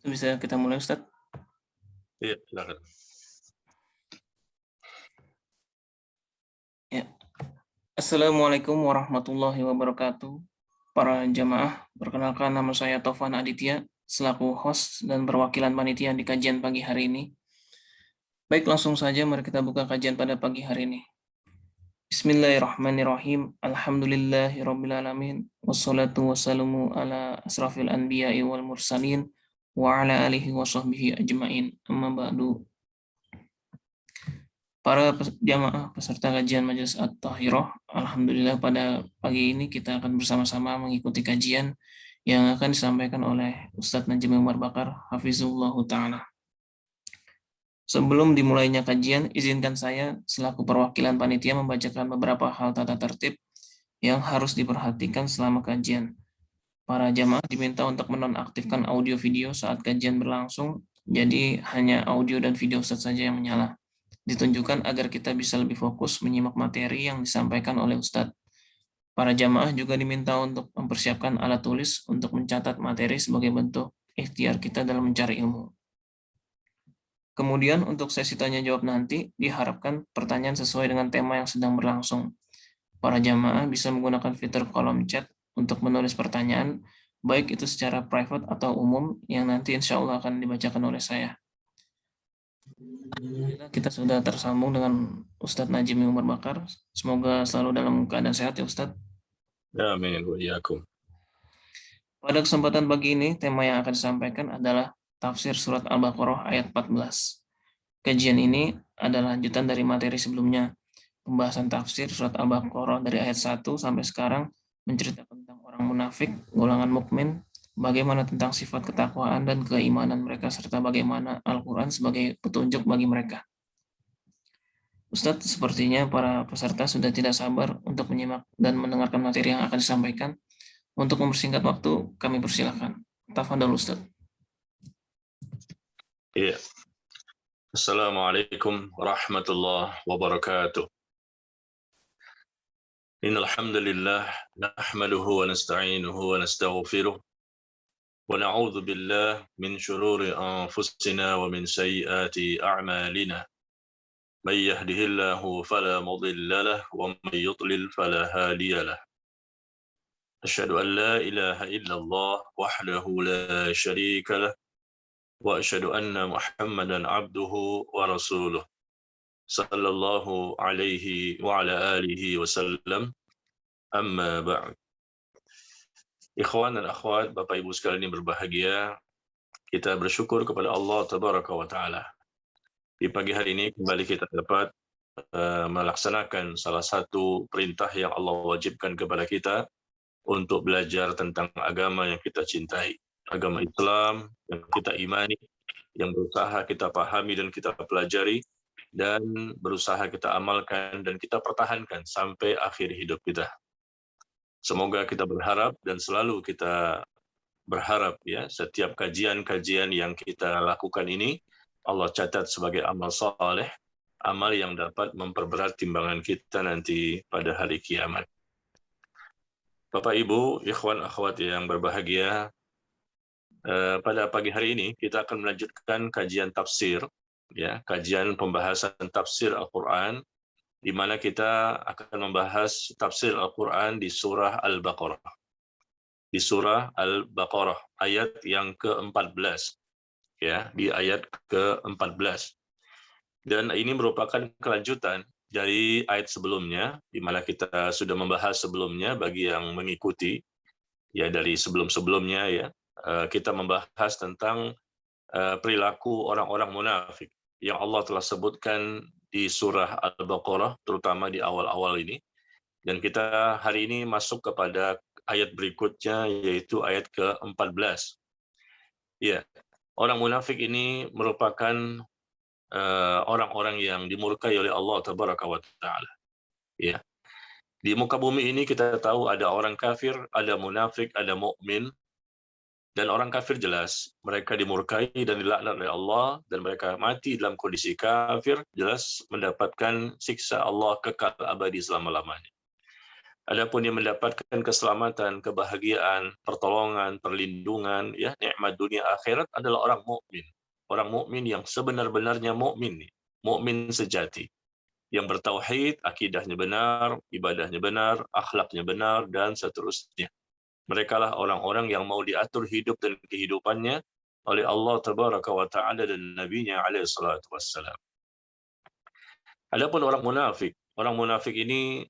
Bisa kita mulai, Ustaz? Iya, silakan. Ya. Assalamualaikum warahmatullahi wabarakatuh. Para jamaah, perkenalkan nama saya Tovan Aditya, selaku host dan perwakilan panitia di kajian pagi hari ini. Baik, langsung saja mari kita buka kajian pada pagi hari ini. Bismillahirrahmanirrahim. Alhamdulillahirrabbilalamin. Wassalatu wassalamu ala asrafil anbiya'i wal mursalin wa ala alihi wa sahbihi ajma'in. Amma ba'du. Para jamaah peserta kajian Majelis At-Tahirah, alhamdulillah pada pagi ini kita akan bersama-sama mengikuti kajian yang akan disampaikan oleh Ustadz Najib Umar Bakar, Hafizullah Ta'ala. Sebelum dimulainya kajian, izinkan saya selaku perwakilan panitia membacakan beberapa hal tata tertib yang harus diperhatikan selama kajian. Para jamaah diminta untuk menonaktifkan audio video saat kajian berlangsung, jadi hanya audio dan video Ustadz saja yang menyala. Ditunjukkan agar kita bisa lebih fokus menyimak materi yang disampaikan oleh Ustadz. Para jamaah juga diminta untuk mempersiapkan alat tulis untuk mencatat materi sebagai bentuk ikhtiar kita dalam mencari ilmu. Kemudian untuk sesi tanya jawab nanti diharapkan pertanyaan sesuai dengan tema yang sedang berlangsung. Para jamaah bisa menggunakan fitur kolom chat untuk menulis pertanyaan, baik itu secara private atau umum yang nanti insya Allah akan dibacakan oleh saya. Alhamdulillah kita sudah tersambung dengan Ustadz Najib Umar Bakar. Semoga selalu dalam keadaan sehat ya Ustadz. Amin wa iyyakum. Pada kesempatan pagi ini, tema yang akan disampaikan adalah tafsir surat Al-Baqarah ayat 14. Kajian ini adalah lanjutan dari materi sebelumnya. Pembahasan tafsir surat Al-Baqarah dari ayat 1 sampai sekarang menceritakan tentang orang munafik, golongan mukmin, bagaimana tentang sifat ketakwaan dan keimanan mereka, serta bagaimana Al-Quran sebagai petunjuk bagi mereka. Ustadz, sepertinya para peserta sudah tidak sabar untuk menyimak dan mendengarkan materi yang akan disampaikan. Untuk mempersingkat waktu, kami persilakan. Tafadhol Ustadz. Iya. Assalamualaikum warahmatullahi wabarakatuh. Innal hamdalillah nahmaduhu wa nasta'inuhu wa nastaghfiruh wa na'udzu billahi min shururi anfusina wa min sayyiati a'malina. May yahdihillahu fala mudilla lahu wa may yudlil fala hadiya lahu. Asyhadu an la ilaha illallah wahdahu la syarika lahu wa asyhadu anna Muhammadan abduhu wa rasuluh sallallahu alaihi wa ala alihi wasallam. Amma ba'd. Ikhwan dan akhwat, Bapak Ibu sekalian yang berbahagia, kita bersyukur kepada Allah tabaraka wa taala. Di pagi hari ini kembali kita dapat melaksanakan salah satu perintah yang Allah wajibkan kepada kita untuk belajar tentang agama yang kita cintai, agama Islam yang kita imani, yang berusaha kita pahami dan kita pelajari, dan berusaha kita amalkan dan kita pertahankan sampai akhir hidup kita. Semoga kita berharap dan selalu kita berharap ya, setiap kajian-kajian yang kita lakukan ini Allah catat sebagai amal saleh, amal yang dapat memperberat timbangan kita nanti pada hari kiamat. Bapak Ibu, ikhwan akhwat yang berbahagia, pada pagi hari ini kita akan melanjutkan kajian tafsir, ya, kajian pembahasan tafsir Al-Quran, di mana kita akan membahas tafsir Al-Quran di surah Al-Baqarah. Di surah Al-Baqarah, ayat yang ke-14. Ya, di ayat ke-14. Dan ini merupakan kelanjutan dari ayat sebelumnya, di mana kita sudah membahas sebelumnya bagi yang mengikuti, ya dari sebelum-sebelumnya ya, kita membahas tentang perilaku orang-orang munafik yang Allah telah sebutkan di surah Al-Baqarah, terutama di awal-awal ini. Dan kita hari ini masuk kepada ayat berikutnya, yaitu ayat ke-14. Ya, orang munafik ini merupakan orang-orang yang dimurkai oleh Allah tabaraka wa taala. Ya. Di muka bumi ini kita tahu ada orang kafir, ada munafik, ada mukmin. Dan orang kafir jelas mereka dimurkai dan dilaknat oleh Allah, dan mereka mati dalam kondisi kafir, jelas mendapatkan siksa Allah kekal abadi selama-lamanya. Adapun yang mendapatkan keselamatan, kebahagiaan, pertolongan, perlindungan, ya, nikmat dunia akhirat adalah orang mukmin. Orang mukmin yang sebenar-benarnya mukmin, mukmin sejati, yang bertauhid, akidahnya benar, ibadahnya benar, akhlaknya benar, dan seterusnya. Mereka lah orang-orang yang mau diatur hidup dan kehidupannya oleh Allah Tabaraka wa Ta'ala dan Nabi-Nya alaihi salatu wassalam. Adapun orang munafik ini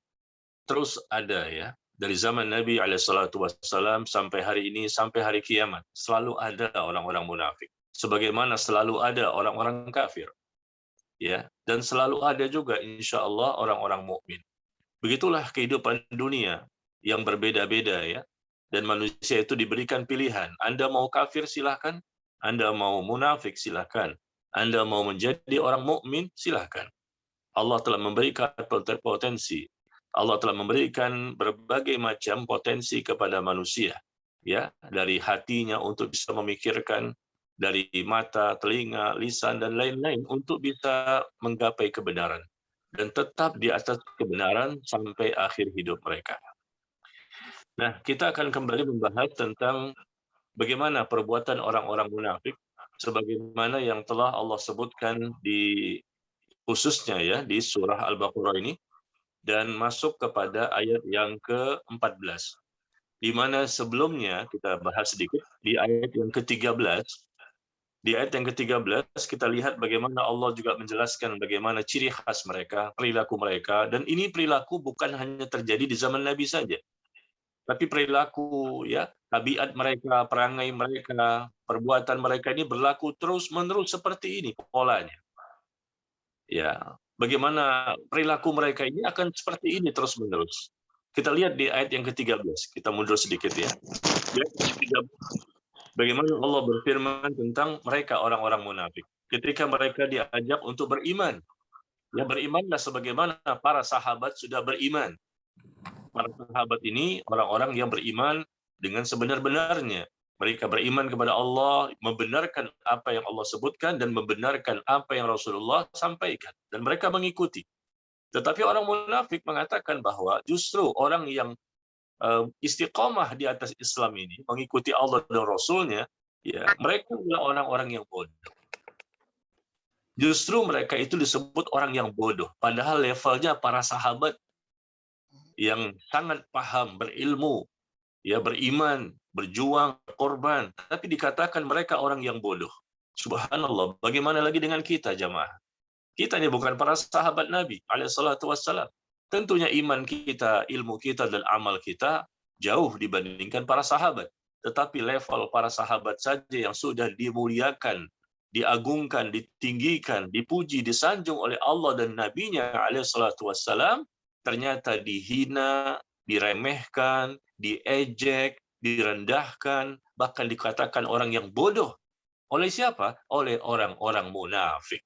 terus ada, ya. Dari zaman Nabi alaihi salatu wassalam sampai hari ini, sampai hari kiamat, selalu ada orang-orang munafik. Sebagaimana selalu ada orang-orang kafir, ya. Dan selalu ada juga insya Allah orang-orang mukmin. Begitulah kehidupan dunia yang berbeda-beda, ya. Dan manusia itu diberikan pilihan. Anda mau kafir silahkan, Anda mau munafik silahkan, Anda mau menjadi orang mukmin silahkan. Allah telah memberikan potensi. Allah telah memberikan berbagai macam potensi kepada manusia, ya, dari hatinya untuk bisa memikirkan, dari mata, telinga, lisan dan lain-lain untuk bisa menggapai kebenaran dan tetap di atas kebenaran sampai akhir hidup mereka. Nah, kita akan kembali membahas tentang bagaimana perbuatan orang-orang munafik sebagaimana yang telah Allah sebutkan di khususnya, ya, di surah Al-Baqarah ini, dan masuk kepada ayat yang ke-14. Di mana sebelumnya kita bahas sedikit di ayat yang ke-13. Di ayat yang ke-13 kita lihat bagaimana Allah juga menjelaskan bagaimana ciri khas mereka, perilaku mereka, dan ini perilaku bukan hanya terjadi di zaman Nabi saja, tapi perilaku, ya, tabiat mereka, perangai mereka, perbuatan mereka ini berlaku terus-menerus seperti ini polanya. Ya, bagaimana perilaku mereka ini akan seperti ini terus-menerus. Kita lihat di ayat yang ke-13. Kita mundur sedikit, ya. Di ayat yang ke-13, bagaimana Allah berfirman tentang mereka orang-orang munafik. Ketika mereka diajak untuk beriman. Ya, berimanlah sebagaimana para sahabat sudah beriman. Para sahabat ini orang-orang yang beriman dengan sebenar-benarnya. Mereka beriman kepada Allah, membenarkan apa yang Allah sebutkan dan membenarkan apa yang Rasulullah sampaikan. Dan mereka mengikuti. Tetapi orang munafik mengatakan bahwa justru orang yang istiqomah di atas Islam ini, mengikuti Allah dan Rasulnya, ya, mereka adalah orang-orang yang bodoh. Justru mereka itu disebut orang yang bodoh. Padahal levelnya para sahabat yang sangat paham, berilmu, ya, beriman, berjuang, korban, tapi dikatakan mereka orang yang bodoh. Subhanallah, bagaimana lagi dengan kita, jamaah? Kita ini bukan para sahabat Nabi alaihissalatu wassalam. Tentunya iman kita, ilmu kita, dan amal kita jauh dibandingkan para sahabat. Tetapi level para sahabat saja yang sudah dimuliakan, diagungkan, ditinggikan, dipuji, disanjung oleh Allah dan Nabi-Nya alaihissalatu wassalam, ternyata dihina, diremehkan, diejek, direndahkan, bahkan dikatakan orang yang bodoh. Oleh siapa? Oleh orang-orang munafik.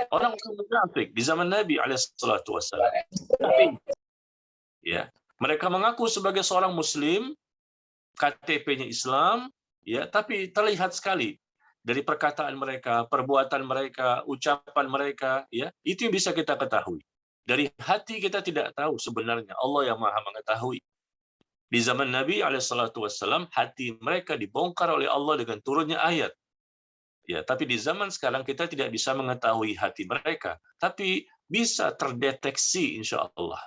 Orang-orang munafik di zaman Nabi alaihissalatu wassalam. Tapi, ya, mereka mengaku sebagai seorang muslim, KTP-nya Islam, ya, tapi terlihat sekali dari perkataan mereka, perbuatan mereka, ucapan mereka, ya, itu yang bisa kita ketahui. Dari hati kita tidak tahu sebenarnya, Allah yang Maha mengetahui. Di zaman Nabi alaihissalatu wassalam, hati mereka dibongkar oleh Allah dengan turunnya ayat. Ya, tapi di zaman sekarang kita tidak bisa mengetahui hati mereka, tapi bisa terdeteksi insya Allah.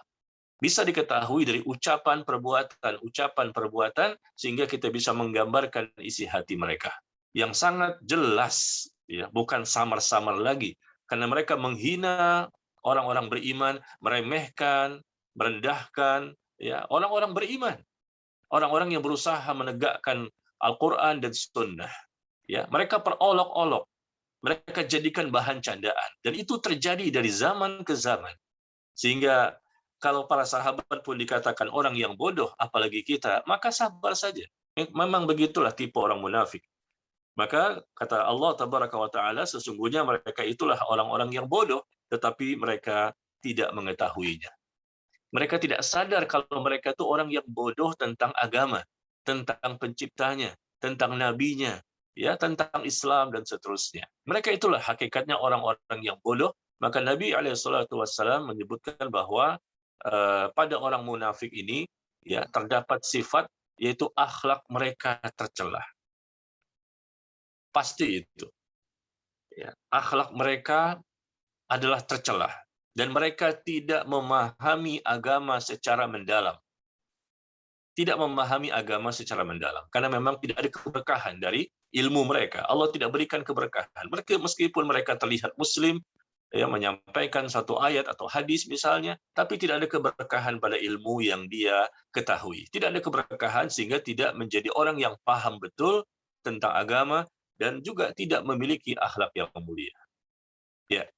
Bisa diketahui dari ucapan-perbuatan, sehingga kita bisa menggambarkan isi hati mereka. Yang sangat jelas, ya, bukan samar-samar lagi. Karena mereka menghina orang-orang beriman, meremehkan, merendahkan, ya, orang-orang beriman. Orang-orang yang berusaha menegakkan Al-Quran dan Sunnah. Ya, mereka perolok-olok, mereka jadikan bahan candaan, dan itu terjadi dari zaman ke zaman. Sehingga kalau para sahabat pun dikatakan orang yang bodoh, apalagi kita, maka sabar saja. Memang begitulah tipe orang munafik. Maka kata Allah Tabaraka wa Ta'ala, sesungguhnya mereka itulah orang-orang yang bodoh, tetapi mereka tidak mengetahuinya. Mereka tidak sadar kalau mereka itu orang yang bodoh tentang agama, tentang penciptanya, tentang nabinya, ya, tentang Islam dan seterusnya. Mereka itulah hakikatnya orang-orang yang bodoh. Maka Nabi alaihissalatu wassalam menyebutkan bahwa pada orang munafik ini ya terdapat sifat yaitu akhlak mereka tercela. Pasti itu. Ya. Akhlak mereka adalah tercela dan mereka tidak memahami agama secara mendalam. Tidak memahami agama secara mendalam karena memang tidak ada keberkahan dari ilmu mereka. Allah tidak berikan keberkahan. Mereka meskipun mereka terlihat muslim ya menyampaikan satu ayat atau hadis misalnya, tapi tidak ada keberkahan pada ilmu yang dia ketahui. Tidak ada keberkahan sehingga tidak menjadi orang yang paham betul tentang agama dan juga tidak memiliki akhlak yang mulia. Ya.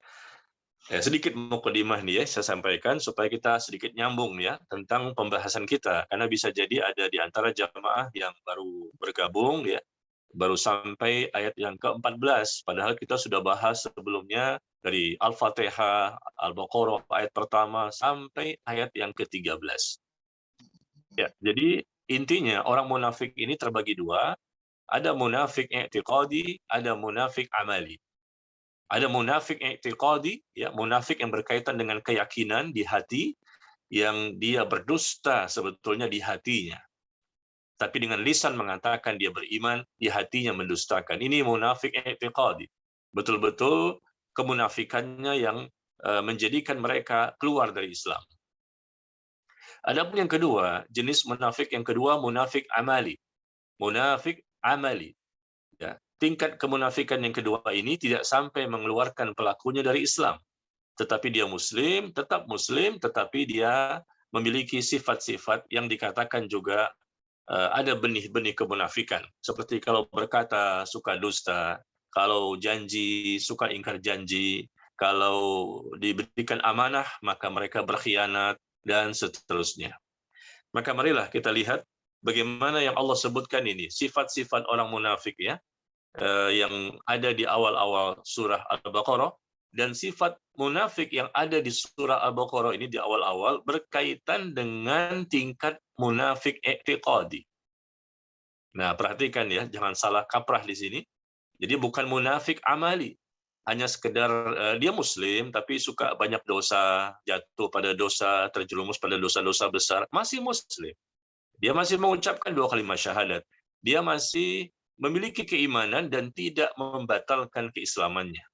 Sedikit mukadimah nih ya saya sampaikan supaya kita sedikit nyambung ya tentang pembahasan kita karena bisa jadi ada di antara jamaah yang baru bergabung ya baru sampai ayat yang ke-14 padahal kita sudah bahas sebelumnya dari Al-Fatihah, Al-Baqarah ayat pertama sampai ayat yang ke-13. Ya, jadi intinya orang munafik ini terbagi dua, ada munafik i'tiqadi, ada munafik amali. Ada munafik i'tiqadi, ya, munafik yang berkaitan dengan keyakinan di hati, yang dia berdusta sebetulnya di hatinya. Tapi dengan lisan mengatakan dia beriman, di hatinya mendustakan. Ini munafik i'tiqadi. Betul-betul kemunafikannya yang menjadikan mereka keluar dari Islam. Adapun yang kedua, jenis munafik yang kedua, munafik amali. Munafik amali. Ya, tingkat kemunafikan yang kedua ini tidak sampai mengeluarkan pelakunya dari Islam. Tetapi dia muslim, tetapi dia memiliki sifat-sifat yang dikatakan juga ada benih-benih kemunafikan. Seperti kalau berkata suka dusta, kalau janji suka ingkar janji, kalau diberikan amanah maka mereka berkhianat, dan seterusnya. Maka marilah kita lihat bagaimana yang Allah sebutkan ini, sifat-sifat orang munafik ya, yang ada di awal-awal surah Al-Baqarah, dan sifat munafik yang ada di surah Al-Baqarah ini di awal-awal berkaitan dengan tingkat munafik i'tiqadi. Nah, perhatikan ya, jangan salah kaprah di sini. Jadi bukan munafik amali, hanya sekedar dia muslim tapi suka banyak dosa, jatuh pada dosa, terjerumus pada dosa-dosa besar, masih muslim. Dia masih mengucapkan 2 kalimat syahadat. Dia masih memiliki keimanan dan tidak membatalkan keislamannya.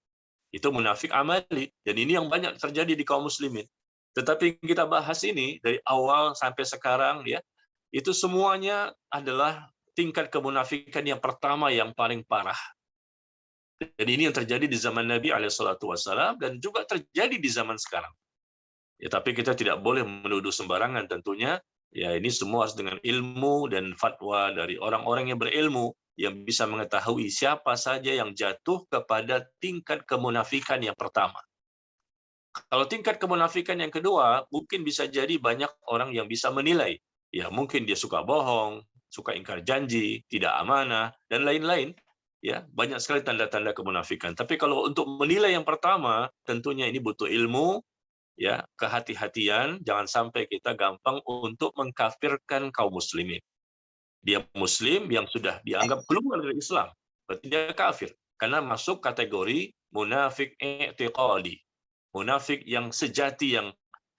Itu munafik amali. Dan ini yang banyak terjadi di kaum muslimin. Tetapi kita bahas ini dari awal sampai sekarang ya, itu semuanya adalah tingkat kemunafikan yang pertama yang paling parah. Dan ini yang terjadi di zaman Nabi SAW dan juga terjadi di zaman sekarang. Ya, tapi kita tidak boleh menuduh sembarangan tentunya. Ya, ini semua harus dengan ilmu dan fatwa dari orang-orang yang berilmu yang bisa mengetahui siapa saja yang jatuh kepada tingkat kemunafikan yang pertama. Kalau tingkat kemunafikan yang kedua, mungkin bisa jadi banyak orang yang bisa menilai. Ya, mungkin dia suka bohong, suka ingkar janji, tidak amanah, dan lain-lain. Ya, banyak sekali tanda-tanda kemunafikan. Tapi kalau untuk menilai yang pertama, tentunya ini butuh ilmu, ya, kehati-hatian, jangan sampai kita gampang untuk mengkafirkan kaum muslimin. Dia muslim yang sudah dianggap keluar dari Islam, berarti dia kafir karena masuk kategori munafik i'tiqadi. Munafik yang sejati,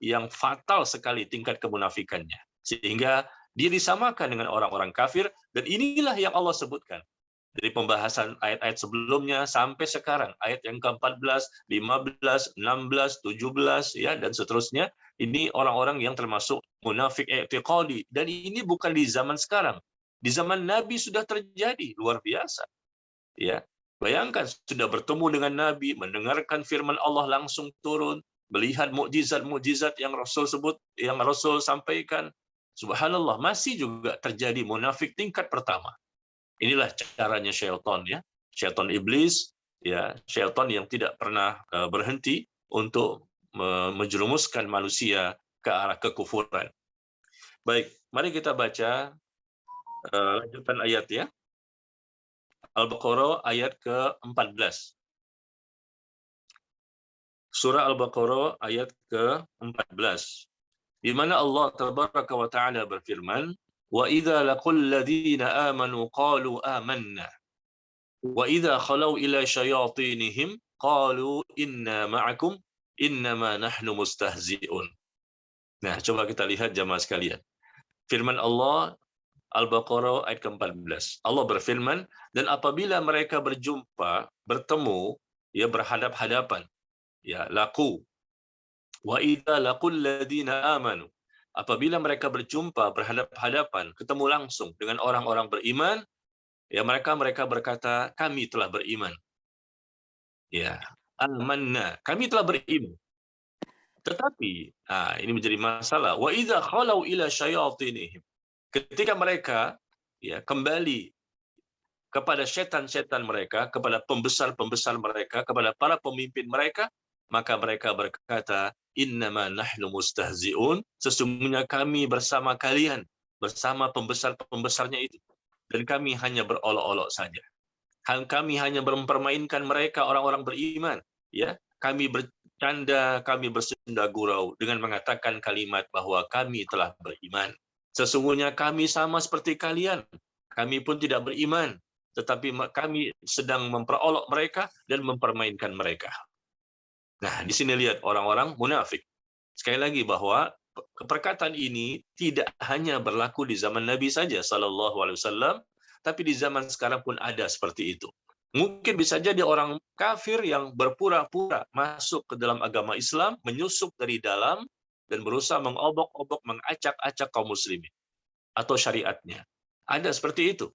yang fatal sekali tingkat kemunafikannya. Sehingga dia disamakan dengan orang-orang kafir, dan inilah yang Allah sebutkan. Dari pembahasan ayat-ayat sebelumnya sampai sekarang, ayat yang ke-14, 15, 16, 17, ya, dan seterusnya, ini orang-orang yang termasuk munafik i'tiqadi. Dan ini bukan di zaman sekarang. Di zaman Nabi sudah terjadi, luar biasa. Ya, bayangkan sudah bertemu dengan Nabi, mendengarkan firman Allah langsung turun, melihat mukjizat-mukjizat yang Rasul sebut, yang Rasul sampaikan. Subhanallah, masih juga terjadi munafik tingkat pertama. Inilah caranya syaitan ya, syaitan iblis ya, syaitan yang tidak pernah berhenti untuk menjerumuskan manusia ke arah kekufuran. Baik, mari kita baca lanjutan ayat ya. Al-Baqarah ayat ke-14. Surah Al-Baqarah ayat ke-14. Di mana Allah tabaraka wa taala berfirman, وَإِذَا لَقُوا الَّذِينَ آمَنُوا قَالُوا آمَنَّا وَإِذَا خَلَوْا إِلَى شَيَاطِينِهِمْ قَالُوا إِنَّا مَعَكُمْ إِنَّمَا نَحْنُ مُسْتَهْزِئُونَ. Nah, coba kita lihat jamaah sekalian. Firman Allah Al-Baqarah ayat ke-14. Allah berfirman, dan apabila mereka berjumpa, bertemu, ya berhadap-hadapan, ya laku. Wa idza laqul ladina amanu. Apabila mereka berjumpa berhadap-hadapan, ketemu langsung dengan orang-orang beriman, ya mereka berkata, kami telah beriman. Ya, amanna, kami telah beriman. Tetapi, ini menjadi masalah. Wa idza khalau ila syayatinihim. Ketika mereka ya kembali kepada setan-setan mereka, kepada pembesar-pembesar mereka, kepada para pemimpin mereka, maka mereka berkata, innama nahnu mustahzi'un, sesungguhnya kami bersama kalian, bersama pembesar-pembesarnya itu, dan kami hanya berolok-olok saja. Kami hanya mempermainkan mereka, orang-orang beriman, ya. Kami bercanda, kami bersenda gurau dengan mengatakan kalimat bahwa kami telah beriman. Sesungguhnya kami sama seperti kalian. Kami pun tidak beriman, tetapi kami sedang memperolok mereka dan mempermainkan mereka. Nah, di sini lihat orang-orang munafik. Sekali lagi bahwa perkataan ini tidak hanya berlaku di zaman Nabi saja sallallahu alaihi wasallam, tapi di zaman sekarang pun ada seperti itu. Mungkin bisa jadi orang kafir yang berpura-pura masuk ke dalam agama Islam, menyusup dari dalam dan berusaha mengobok-obok, mengacak-acak kaum muslimin atau syariatnya. Ada seperti itu.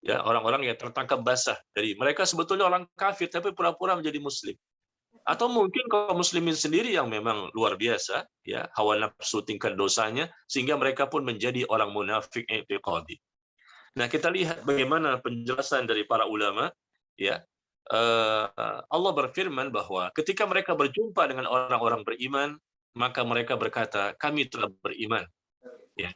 Ya, orang-orang yang tertangkap basah dari mereka sebetulnya orang kafir tapi pura-pura menjadi muslim. Atau mungkin kaum muslimin sendiri yang memang luar biasa, ya, hawa nafsu tingkat dosanya sehingga mereka pun menjadi orang munafik i'tiqadi. Nah, kita lihat bagaimana penjelasan dari para ulama, ya. Allah berfirman bahwa ketika mereka berjumpa dengan orang-orang beriman, maka mereka berkata, kami telah beriman. Ya.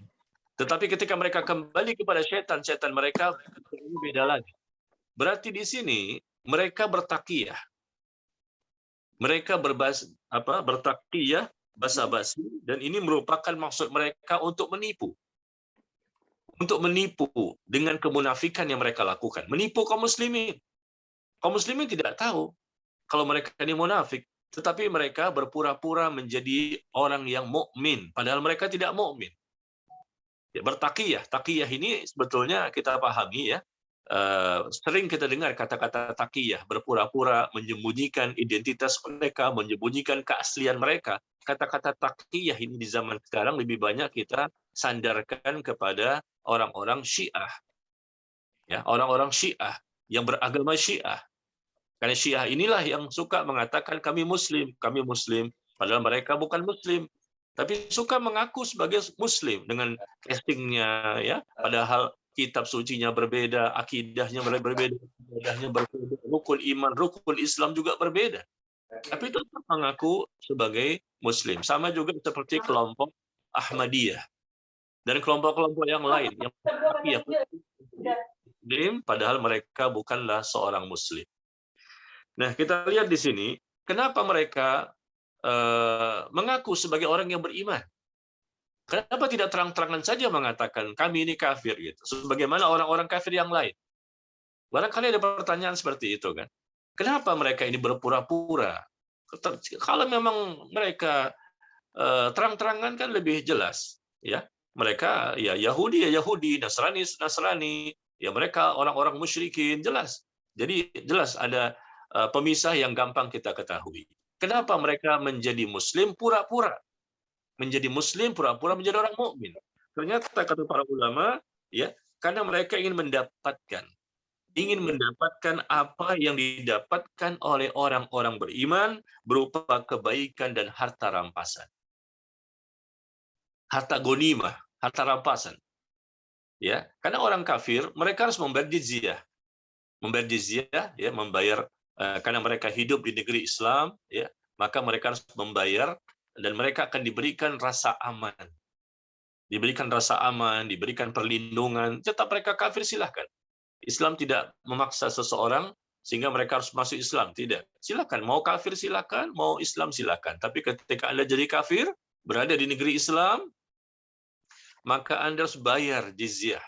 Tetapi ketika mereka kembali kepada setan-setan mereka, ini beda lagi. Berarti di sini mereka bertakiyah. Mereka bertakiyah, basa-basi, dan ini merupakan maksud mereka untuk menipu. Untuk menipu dengan kemunafikan yang mereka lakukan. Menipu kaum muslimin. Kaum muslimin tidak tahu kalau mereka ini munafik, tetapi mereka berpura-pura menjadi orang yang mukmin, padahal mereka tidak mukmin. Ya, bertakiyah. Takiyah ini sebetulnya kita pahami, ya. Sering kita dengar kata-kata takiyah, berpura-pura menyembunyikan identitas mereka, menyembunyikan keaslian mereka. Kata-kata takiyah ini di zaman sekarang lebih banyak kita sandarkan kepada orang-orang Syiah. Ya, orang-orang Syiah yang beragama Syiah. Karena Syiah inilah yang suka mengatakan kami muslim, padahal mereka bukan muslim. Tapi suka mengaku sebagai muslim dengan castingnya, ya. Padahal kitab sucinya berbeda, akidahnya berbeda, ibadahnya berbeda, rukun iman, rukun Islam juga berbeda. Tapi tetap mengaku sebagai muslim. Sama juga seperti kelompok Ahmadiyah dan kelompok-kelompok yang lain yang muslim, padahal mereka bukanlah seorang muslim. Nah, kita lihat di sini, kenapa mereka mengaku sebagai orang yang beriman. Kenapa tidak terang-terangan saja mengatakan kami ini kafir gitu, sebagaimana orang-orang kafir yang lain? Barangkali ada pertanyaan seperti itu kan. Kenapa mereka ini berpura-pura? Kalau memang mereka terang-terangan kan lebih jelas, ya. Mereka ya Yahudi, Nasrani, ya mereka orang-orang musyrikin, jelas. Jadi jelas ada pemisah yang gampang kita ketahui. Kenapa mereka menjadi muslim pura-pura? Menjadi muslim pura-pura menjadi orang mukmin. Ternyata kata para ulama, ya, karena mereka ingin mendapatkan apa yang didapatkan oleh orang-orang beriman berupa kebaikan dan harta rampasan. Harta ghanimah, harta rampasan. Ya, karena orang kafir mereka harus membayar jizyah. Membayar jizyah, ya, membayar karena mereka hidup di negeri Islam, ya, maka mereka harus membayar dan mereka akan diberikan rasa aman. Diberikan rasa aman, diberikan perlindungan. Tetap mereka kafir silahkan. Islam tidak memaksa seseorang sehingga mereka harus masuk Islam, tidak. Silakan, mau kafir silakan, mau Islam silakan. Tapi ketika Anda jadi kafir, berada di negeri Islam, maka Anda harus bayar jizyah.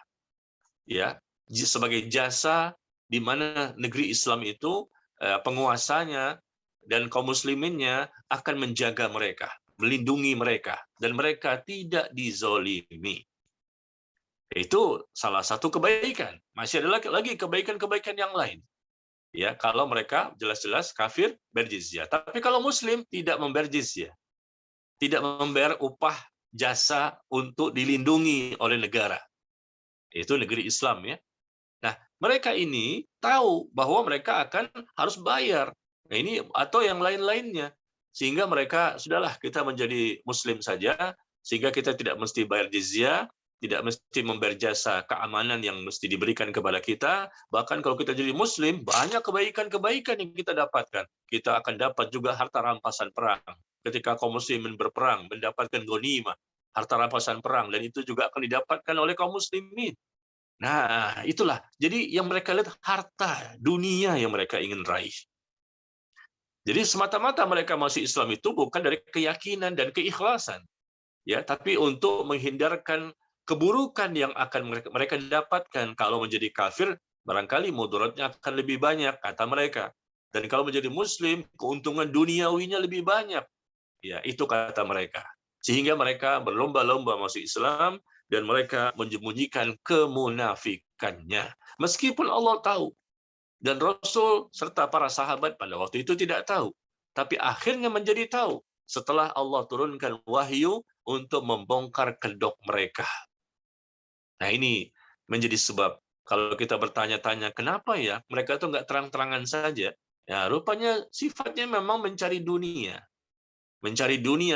Ya, sebagai jasa di mana negeri Islam itu penguasanya dan kaum musliminnya akan menjaga mereka, melindungi mereka dan mereka tidak dizolimi. Itu salah satu kebaikan. Masih ada lagi kebaikan-kebaikan yang lain. Ya, kalau mereka jelas-jelas kafir berjizyah. Tapi kalau muslim tidak membayar jizyah, tidak membayar upah jasa untuk dilindungi oleh negara. Itu negeri Islam ya. Nah, mereka ini tahu bahwa mereka akan harus bayar. Nah, ini atau yang lain-lainnya. Sehingga mereka sudahlah kita menjadi muslim saja sehingga kita tidak mesti bayar jizyah, tidak mesti membayar jasa keamanan yang mesti diberikan kepada kita. Bahkan kalau kita jadi muslim, banyak kebaikan-kebaikan yang kita dapatkan. Kita akan dapat juga harta rampasan perang. Ketika kaum muslimin berperang, mendapatkan ghanimah, harta rampasan perang, dan itu juga akan didapatkan oleh kaum muslimin. Nah, itulah. Jadi yang mereka lihat harta dunia yang mereka ingin raih. Jadi semata-mata mereka masuk Islam itu bukan dari keyakinan dan keikhlasan, ya, tapi untuk menghindarkan keburukan yang akan mereka dapatkan kalau menjadi kafir. Barangkali mudaratnya akan lebih banyak, kata mereka. Dan kalau menjadi muslim, keuntungan duniawinya lebih banyak. Ya, itu kata mereka. Sehingga mereka berlomba-lomba masuk Islam dan mereka menyembunyikan kemunafikannya. Meskipun Allah tahu dan Rasul serta para sahabat pada waktu itu tidak tahu, tapi akhirnya menjadi tahu setelah Allah turunkan wahyu untuk membongkar kedok mereka. Nah, ini menjadi sebab kalau kita bertanya-tanya kenapa ya mereka itu nggak terang-terangan saja. Ya, rupanya sifatnya memang mencari dunia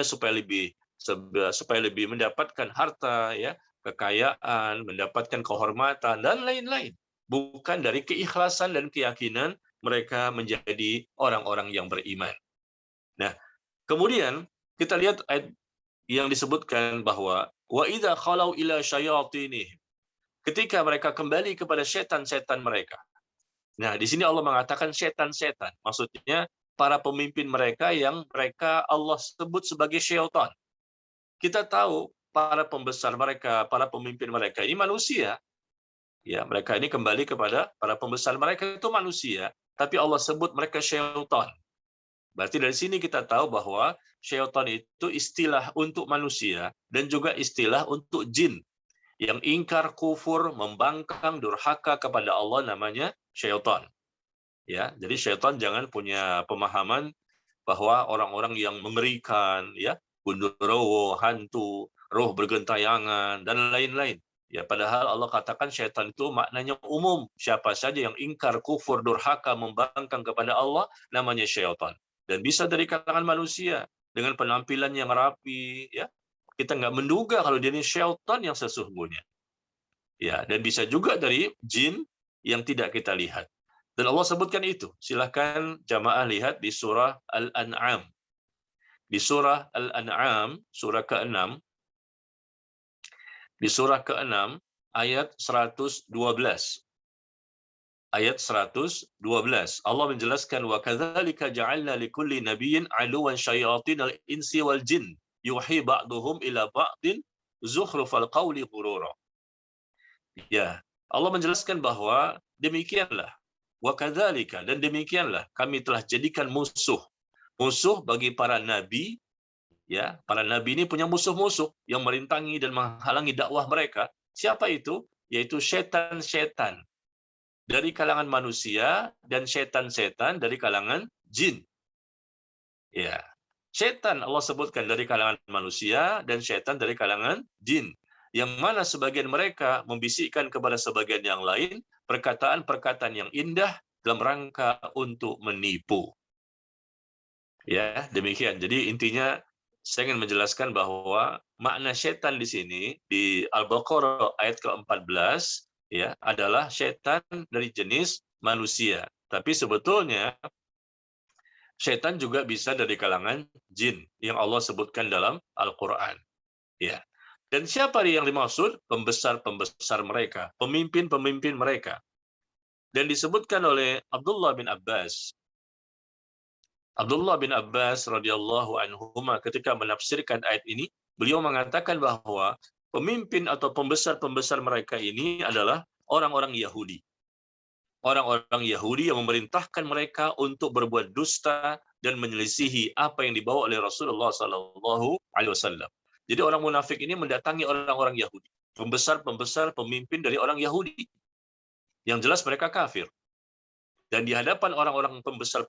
supaya lebih mendapatkan harta, ya, kekayaan, mendapatkan kehormatan dan lain-lain. Bukan dari keikhlasan dan keyakinan mereka menjadi orang-orang yang beriman. Nah, kemudian kita lihat ayat yang disebutkan bahwa wa idza khalau ila syayatinihim, ketika mereka kembali kepada setan-setan mereka. Nah, di sini Allah mengatakan setan-setan, maksudnya para pemimpin mereka yang mereka Allah sebut sebagai syaitan. Kita tahu para pembesar mereka, para pemimpin mereka ini manusia. Ya, mereka ini kembali kepada para pembesar mereka itu manusia, tapi Allah sebut mereka syaitan. Berarti dari sini kita tahu bahwa syaitan itu istilah untuk manusia dan juga istilah untuk jin yang ingkar, kufur, membangkang, durhaka kepada Allah, namanya syaitan. Ya, jadi syaitan jangan punya pemahaman bahwa orang-orang yang mengerikan, ya, gundurwo, hantu, roh bergentayangan dan lain-lain. Ya, padahal Allah katakan syaitan itu maknanya umum. Siapa saja yang ingkar, kufur, durhaka, membangkang kepada Allah, namanya syaitan. Dan bisa dari kalangan manusia dengan penampilan yang rapi, ya. Kita nggak menduga kalau dia ini syaitan yang sesungguhnya. Ya, dan bisa juga dari jin yang tidak kita lihat. Dan Allah sebutkan itu. Silahkan jamaah lihat di surah Al-An'am. Di surah Al-An'am, surah ke-6, di surah ke-6 ayat 112. Ayat 112. Allah menjelaskan wa kadzalika ja'alna likulli nabiyyin aduwwan syayatinal insi wal jin yuhi ba'duhum ila ba'din zukhrufal qawli ghurura. Ya, Allah menjelaskan bahwa demikianlah wa kadzalika, dan demikianlah kami telah jadikan musuh bagi para nabi. Ya, para nabi ini punya musuh-musuh yang merintangi dan menghalangi dakwah mereka. Siapa itu? Yaitu setan-setan dari kalangan manusia dan setan-setan dari kalangan jin. Ya, setan Allah sebutkan dari kalangan manusia dan setan dari kalangan jin. Yang mana sebagian mereka membisikkan kepada sebagian yang lain perkataan-perkataan yang indah dalam rangka untuk menipu. Ya, demikian. Jadi intinya saya ingin menjelaskan bahwa makna setan di sini di Al-Baqarah ayat ke-14 ya adalah setan dari jenis manusia. Tapi sebetulnya setan juga bisa dari kalangan jin yang Allah sebutkan dalam Al-Qur'an. Ya. Dan siapa yang dimaksud? Pembesar-pembesar mereka, pemimpin-pemimpin mereka. Dan disebutkan oleh Abdullah bin Abbas. Abdullah bin Abbas radhiyallahu anhuma ketika menafsirkan ayat ini, beliau mengatakan bahwa pemimpin atau pembesar-pembesar mereka ini adalah orang-orang Yahudi. Orang-orang Yahudi yang memerintahkan mereka untuk berbuat dusta, dan menyelisihi apa yang dibawa oleh Rasulullah SAW. Jadi orang munafik ini mendatangi orang-orang Yahudi, pembesar-pembesar pemimpin dari orang Yahudi, yang jelas mereka kafir. Dan di hadapan orang-orang pembesar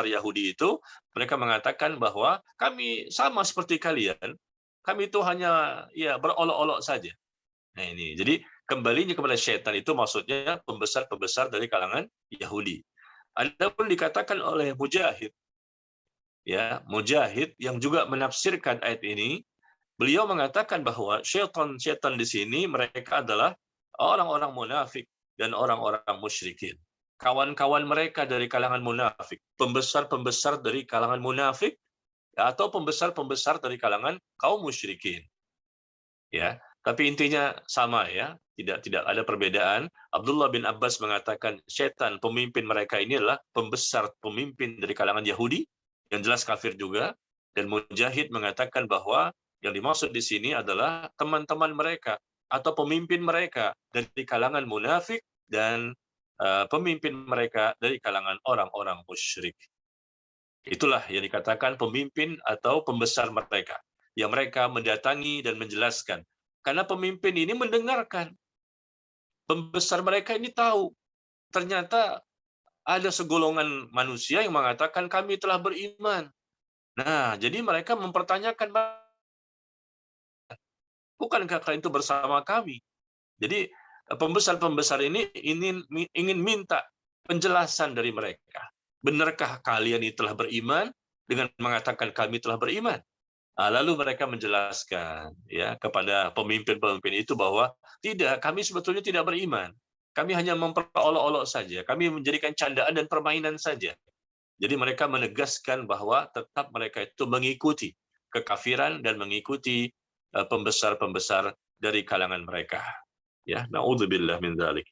Yahudi itu, mereka mengatakan bahwa kami sama seperti kalian, kami itu hanya ya berolok-olok saja. Nah ini, jadi kembalinya kepada syaitan itu maksudnya pembesar-pembesar dari kalangan Yahudi. Adapun dikatakan oleh Mujahid, ya Mujahid yang juga menafsirkan ayat ini, beliau mengatakan bahwa syaitan-syaitan di sini mereka adalah orang-orang munafik dan orang-orang musyrikin. Kawan-kawan mereka dari kalangan munafik, pembesar-pembesar dari kalangan munafik, atau pembesar-pembesar dari kalangan kaum musyrikin. Ya, tapi intinya sama ya, tidak ada perbedaan. Abdullah bin Abbas mengatakan syaitan pemimpin mereka ini adalah pembesar pemimpin dari kalangan Yahudi, yang jelas kafir juga, dan Mujahid mengatakan bahwa yang dimaksud di sini adalah teman-teman mereka atau pemimpin mereka dari kalangan munafik dan pemimpin mereka dari kalangan orang-orang musyrik. Itulah yang dikatakan pemimpin atau pembesar mereka, yang mereka mendatangi dan menjelaskan. Karena pemimpin ini mendengarkan. Pembesar mereka ini tahu. Ternyata ada segolongan manusia yang mengatakan kami telah beriman. Nah, jadi mereka mempertanyakan, bukankah kalian itu bersama kami? Jadi pembesar-pembesar ini ingin minta penjelasan dari mereka. Benarkah kalian ini telah beriman dengan mengatakan kami telah beriman? Lalu mereka menjelaskan ya kepada pemimpin-pemimpin itu bahwa tidak, kami sebetulnya tidak beriman. Kami hanya memperolok-olok saja. Kami menjadikan candaan dan permainan saja. Jadi mereka menegaskan bahwa tetap mereka itu mengikuti kekafiran dan mengikuti pembesar-pembesar dari kalangan mereka. Ya, naudzubillah min dzalik.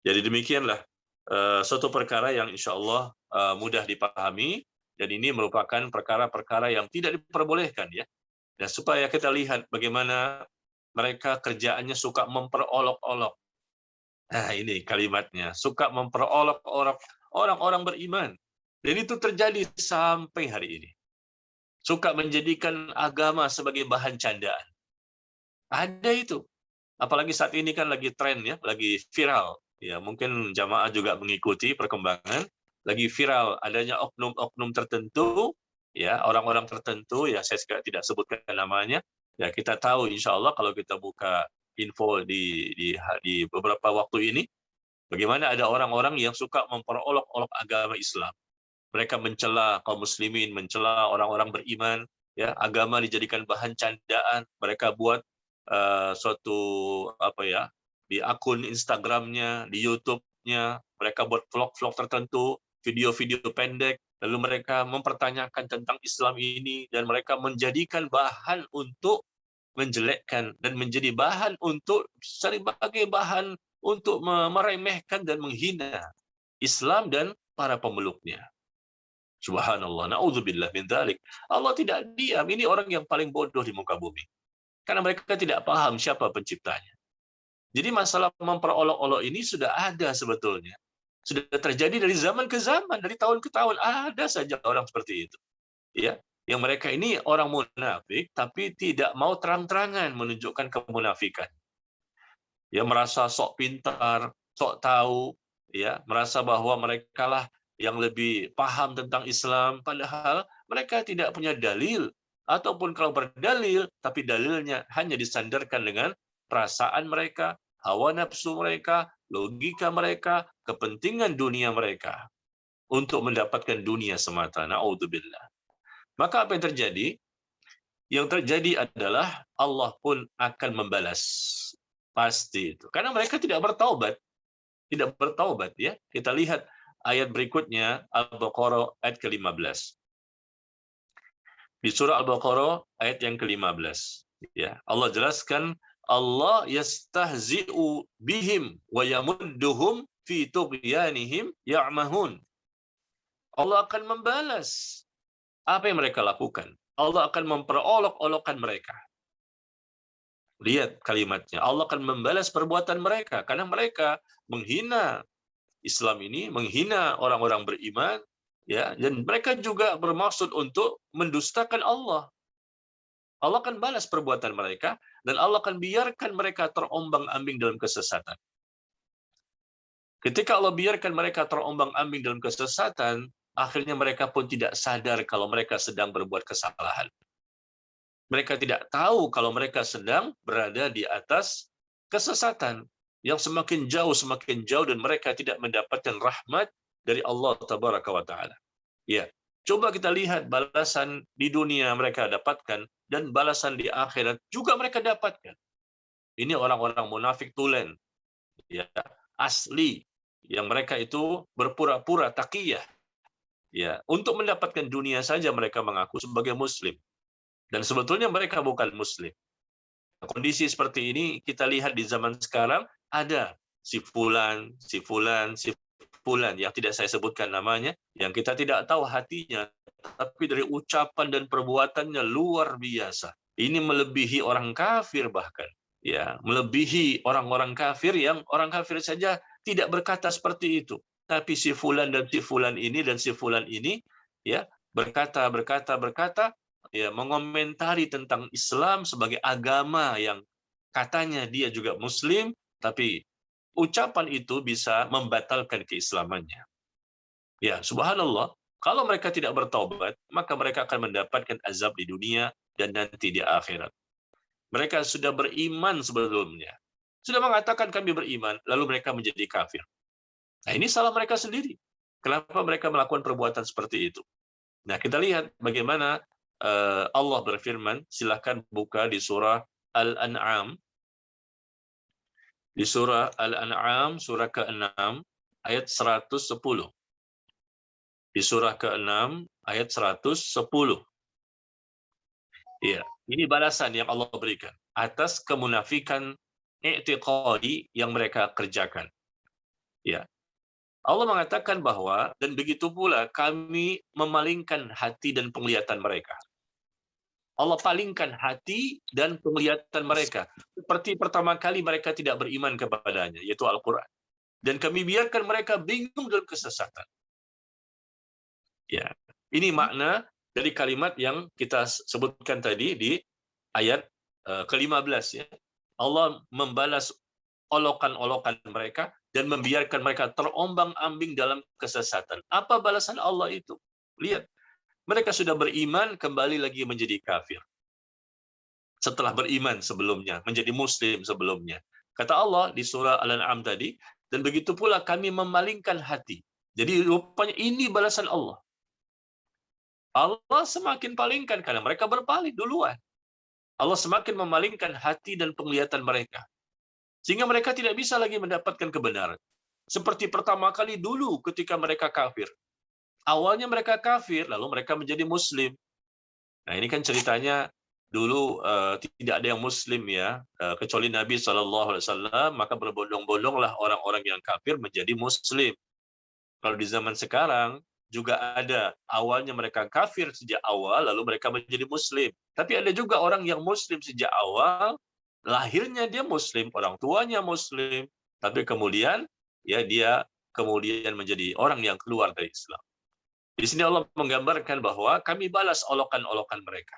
Jadi demikianlah suatu perkara yang insya Allah mudah dipahami, dan ini merupakan perkara-perkara yang tidak diperbolehkan ya. Dan supaya kita lihat bagaimana mereka kerjaannya suka memperolok-olok. Nah ini kalimatnya, suka memperolok-olok orang-orang beriman. Dan itu terjadi sampai hari ini. Suka menjadikan agama sebagai bahan candaan. Ada itu. Apalagi saat ini kan lagi tren ya, lagi viral. Ya, mungkin jamaah juga mengikuti perkembangan. Lagi viral adanya oknum-oknum tertentu, ya orang-orang tertentu, ya saya tidak sebutkan namanya. Ya kita tahu insya Allah kalau kita buka info di beberapa waktu ini, bagaimana ada orang-orang yang suka memperolok-olok agama Islam. Mereka mencela kaum muslimin, mencela orang-orang beriman, ya agama dijadikan bahan candaan. Mereka buat suatu di akun Instagramnya, di YouTube-nya, mereka buat vlog-vlog tertentu, video-video pendek, lalu mereka mempertanyakan tentang Islam ini, dan mereka menjadikan bahan untuk menjelekkan dan menjadi bahan untuk sebagai bahan untuk meremehkan dan menghina Islam dan para pemeluknya. Subhanallah, na'udzubillah min dzalik. Allah tidak diam, ini orang yang paling bodoh di muka bumi. Karena mereka tidak paham siapa penciptanya. Jadi masalah memperolok-olok ini sudah ada sebetulnya. Sudah terjadi dari zaman ke zaman, dari tahun ke tahun. Ada saja orang seperti itu. Ya, yang mereka ini orang munafik, tapi tidak mau terang-terangan menunjukkan kemunafikan. Ya, merasa sok pintar, sok tahu, ya, merasa bahwa mereka lah yang lebih paham tentang Islam, padahal mereka tidak punya dalil. Ataupun kalau berdalil, tapi dalilnya hanya disandarkan dengan perasaan mereka, hawa nafsu mereka, logika mereka, kepentingan dunia mereka untuk mendapatkan dunia semata. Na'udzubillah. Maka apa yang terjadi? Yang terjadi adalah Allah pun akan membalas. Pasti itu. Karena mereka tidak bertaubat. Tidak bertaubat ya. Kita lihat ayat berikutnya, Al-Baqarah ayat ke-15. Di surah Al-Baqarah ayat yang ke-15, ya, Allah jelaskan, Allah yastahzi'u bihim wa yamudduhum fi tughyanihim ya'mahun. Allah akan membalas apa yang mereka lakukan. Allah akan memperolok-olokkan mereka. Lihat kalimatnya, Allah akan membalas perbuatan mereka karena mereka menghina Islam ini, menghina orang-orang beriman, ya, dan mereka juga bermaksud untuk mendustakan Allah. Allah akan balas perbuatan mereka dan Allah akan biarkan mereka terombang-ambing dalam kesesatan. Ketika Allah biarkan mereka terombang-ambing dalam kesesatan, akhirnya mereka pun tidak sadar kalau mereka sedang berbuat kesalahan. Mereka tidak tahu kalau mereka sedang berada di atas kesesatan yang semakin jauh dan mereka tidak mendapatkan rahmat dari Allah Tabaraka wa Ta'ala. Ya, coba kita lihat balasan di dunia mereka dapatkan dan balasan di akhirat juga mereka dapatkan. Ini orang-orang munafik tulen, ya, asli, yang mereka itu berpura-pura taqiyah. Ya, untuk mendapatkan dunia saja mereka mengaku sebagai muslim. Dan sebetulnya mereka bukan muslim. Kondisi seperti ini kita lihat di zaman sekarang, ada si fulan yang tidak saya sebutkan namanya, yang kita tidak tahu hatinya, tapi dari ucapan dan perbuatannya luar biasa. Ini melebihi orang kafir bahkan. Ya, melebihi orang-orang kafir yang orang kafir saja tidak berkata seperti itu. Tapi si fulan dan si fulan ini dan si fulan ini ya berkata, ya, mengomentari tentang Islam sebagai agama yang katanya dia juga muslim, tapi ucapan itu bisa membatalkan keislamannya. Ya, subhanallah, kalau mereka tidak bertaubat, maka mereka akan mendapatkan azab di dunia dan nanti di akhirat. Mereka sudah beriman sebelumnya. Sudah mengatakan kami beriman, lalu mereka menjadi kafir. Nah, ini salah mereka sendiri. Kenapa mereka melakukan perbuatan seperti itu? Nah, kita lihat bagaimana Allah berfirman, silakan buka di surah Al-An'am. Di surah Al-An'am, surah ke-6, ayat 110. Di surah ke-6, ayat 110. Ya, ini balasan yang Allah berikan atas kemunafikan i'tiqadi yang mereka kerjakan. Ya. Allah mengatakan bahwa, dan begitu pula kami memalingkan hati dan penglihatan mereka. Allah palingkan hati dan penglihatan mereka. Seperti pertama kali mereka tidak beriman kepadanya, yaitu Al-Quran. Dan kami biarkan mereka bingung dalam kesesatan. Ya, ini makna dari kalimat yang kita sebutkan tadi di ayat ke-15. Ya. Allah membalas olokan-olokan mereka dan membiarkan mereka terombang-ambing dalam kesesatan. Apa balasan Allah itu? Lihat, mereka sudah beriman, kembali lagi menjadi kafir. Setelah beriman sebelumnya, menjadi muslim sebelumnya. Kata Allah di surah Al-An'am tadi, dan begitu pula kami memalingkan hati. Jadi rupanya ini balasan Allah. Allah semakin palingkan karena mereka berpaling duluan. Allah semakin memalingkan hati dan penglihatan mereka. Sehingga mereka tidak bisa lagi mendapatkan kebenaran. Seperti pertama kali dulu ketika mereka kafir. Awalnya mereka kafir, lalu mereka menjadi muslim. Nah, ini kan ceritanya dulu tidak ada yang muslim ya, kecuali Nabi SAW, maka berbondong-bondonglah orang-orang yang kafir menjadi muslim. Kalau di zaman sekarang juga ada, awalnya mereka kafir sejak awal, lalu mereka menjadi muslim. Tapi ada juga orang yang muslim sejak awal, lahirnya dia muslim, orang tuanya muslim, tapi kemudian ya dia kemudian menjadi orang yang keluar dari Islam. Di sini Allah menggambarkan bahwa kami balas olokan-olokan mereka.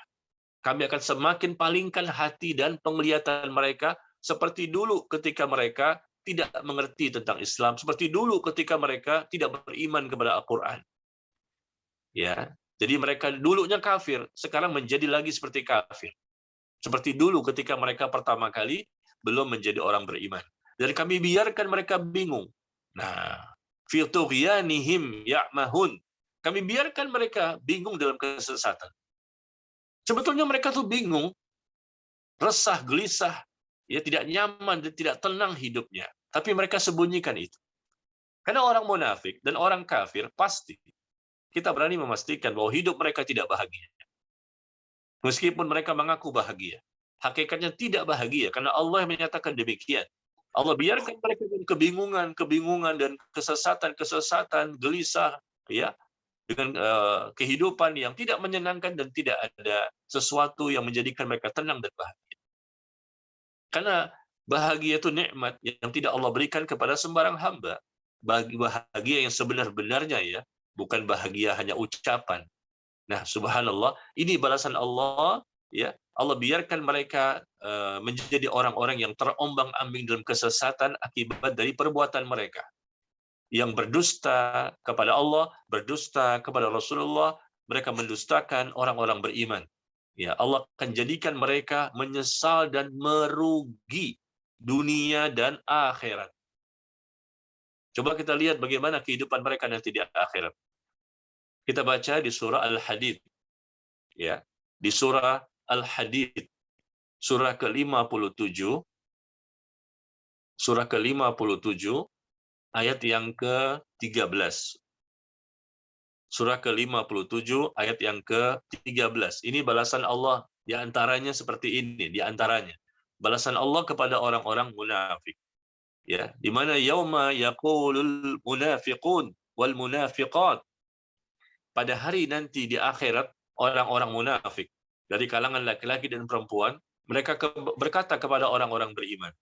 Kami akan semakin palingkan hati dan penglihatan mereka seperti dulu ketika mereka tidak mengerti tentang Islam, seperti dulu ketika mereka tidak beriman kepada Al-Quran. Ya, jadi mereka dulunya kafir, sekarang menjadi lagi seperti kafir. Seperti dulu ketika mereka pertama kali belum menjadi orang beriman. Dan kami biarkan mereka bingung. Nah, fi tughyanihim ya'mahun. Kami biarkan mereka bingung dalam kesesatan. Sebetulnya mereka tuh bingung, resah, gelisah, ya tidak nyaman dan tidak tenang hidupnya. Tapi mereka sembunyikan itu. Karena orang munafik dan orang kafir pasti kita berani memastikan bahwa hidup mereka tidak bahagia. Meskipun mereka mengaku bahagia, hakikatnya tidak bahagia karena Allah menyatakan demikian. Allah biarkan mereka dengan kebingungan dan kesesatan, gelisah, ya, dengan kehidupan yang tidak menyenangkan dan tidak ada sesuatu yang menjadikan mereka tenang dan bahagia. Karena bahagia itu nikmat yang tidak Allah berikan kepada sembarang hamba. Bahagia yang sebenar-benarnya ya, bukan bahagia hanya ucapan. Nah, subhanallah, ini balasan Allah, ya. Allah biarkan mereka menjadi orang-orang yang terombang-ambing dalam kesesatan akibat dari perbuatan mereka. Yang berdusta kepada Allah, berdusta kepada Rasulullah, mereka mendustakan orang-orang beriman. Ya, Allah akan jadikan mereka menyesal dan merugi dunia dan akhirat. Coba kita lihat bagaimana kehidupan mereka nanti di akhirat. Kita baca di surah Al-Hadid. Ya, di surah Al-Hadid, surah ke-57, surah ke-57, ayat yang ke-13. Surah ke-57, ayat yang ke-13. Ini balasan Allah, di antaranya seperti ini, di antaranya. Balasan Allah kepada orang-orang munafik. Ya, di mana yauma yaqulul munafiqun wal munafiqat. Pada hari nanti di akhirat, orang-orang munafik dari kalangan laki-laki dan perempuan, mereka berkata kepada orang-orang beriman.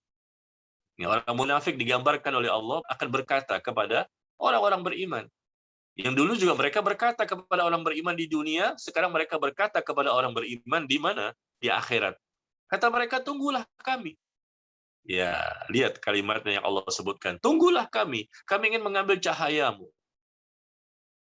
Ya, orang munafik digambarkan oleh Allah akan berkata kepada orang-orang beriman. Yang dulu juga mereka berkata kepada orang beriman di dunia, sekarang mereka berkata kepada orang beriman di mana? Di akhirat. Kata mereka, tunggulah kami. Ya, lihat kalimatnya yang Allah sebutkan. Tunggulah kami ingin mengambil cahayamu.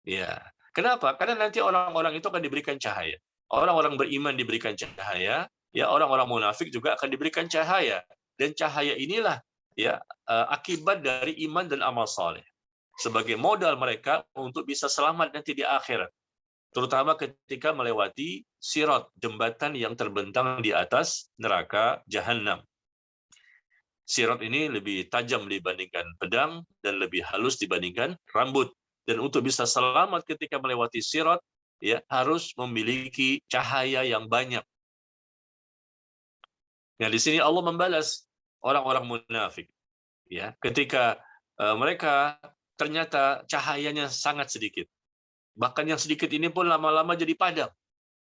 Ya, kenapa? Karena nanti orang-orang itu akan diberikan cahaya. Orang-orang beriman diberikan cahaya, ya orang-orang munafik juga akan diberikan cahaya. Dan cahaya inilah ya akibat dari iman dan amal saleh. Sebagai modal mereka untuk bisa selamat nanti di akhirat. Terutama ketika melewati sirat, jembatan yang terbentang di atas neraka Jahannam. Sirat ini lebih tajam dibandingkan pedang dan lebih halus dibandingkan rambut. Dan untuk bisa selamat ketika melewati sirat, ya harus memiliki cahaya yang banyak. Nah, di sini Allah membalas orang-orang munafik. Ya, ketika mereka ternyata cahayanya sangat sedikit. Bahkan yang sedikit ini pun lama-lama jadi padam.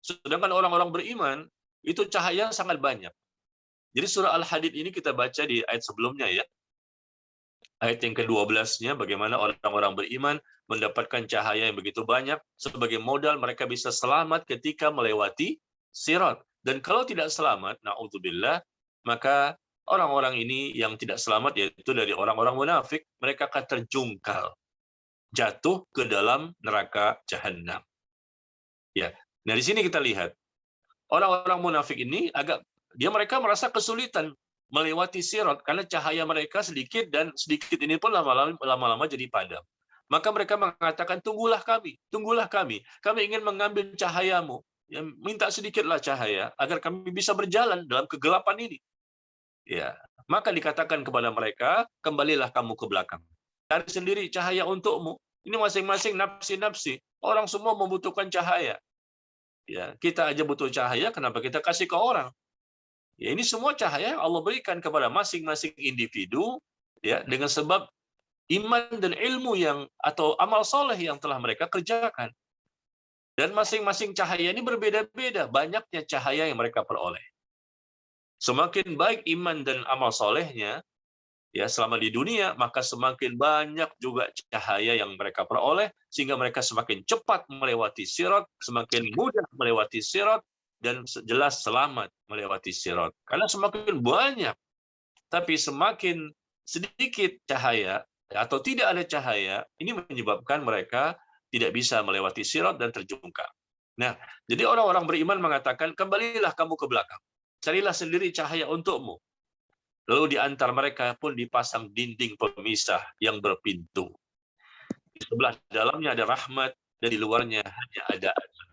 Sedangkan orang-orang beriman, itu cahaya sangat banyak. Jadi surah Al-Hadid ini kita baca di ayat sebelumnya ya. Ayat yang ke-12-nya, bagaimana orang-orang beriman mendapatkan cahaya yang begitu banyak sebagai modal mereka bisa selamat ketika melewati sirat. Dan kalau tidak selamat, na'udzubillah, maka orang-orang ini yang tidak selamat, yaitu dari orang-orang munafik, mereka akan terjungkal, jatuh ke dalam neraka Jahannam. Ya, nah di sini kita lihat orang-orang munafik ini mereka merasa kesulitan melewati sirat karena cahaya mereka sedikit dan sedikit ini pun lama-lama jadi padam. Maka mereka mengatakan, tunggulah kami ingin mengambil cahayamu. Ya, minta sedikitlah cahaya agar kami bisa berjalan dalam kegelapan ini. Ya, maka dikatakan kepada mereka, kembalilah kamu ke belakang. Cari sendiri cahaya untukmu. Ini masing-masing nafsi-nafsi. Orang semua membutuhkan cahaya. Ya, kita aja butuh cahaya, kenapa kita kasih ke orang? Ya, ini semua cahaya yang Allah berikan kepada masing-masing individu ya dengan sebab iman dan ilmu atau amal soleh yang telah mereka kerjakan. Dan masing-masing cahaya ini berbeda-beda, banyaknya cahaya yang mereka peroleh. Semakin baik iman dan amal solehnya ya selama di dunia, maka semakin banyak juga cahaya yang mereka peroleh sehingga mereka semakin cepat melewati sirat, semakin mudah melewati sirat, dan jelas selamat melewati sirat. Karena semakin banyak, tapi semakin sedikit cahaya atau tidak ada cahaya, ini menyebabkan mereka tidak bisa melewati sirat dan terjungkal. Nah, jadi orang-orang beriman mengatakan, kembalilah kamu ke belakang. Carilah sendiri cahaya untukmu. Lalu di antara mereka pun dipasang dinding pemisah yang berpintu. Di sebelah dalamnya ada rahmat, dan di luarnya hanya ada azab.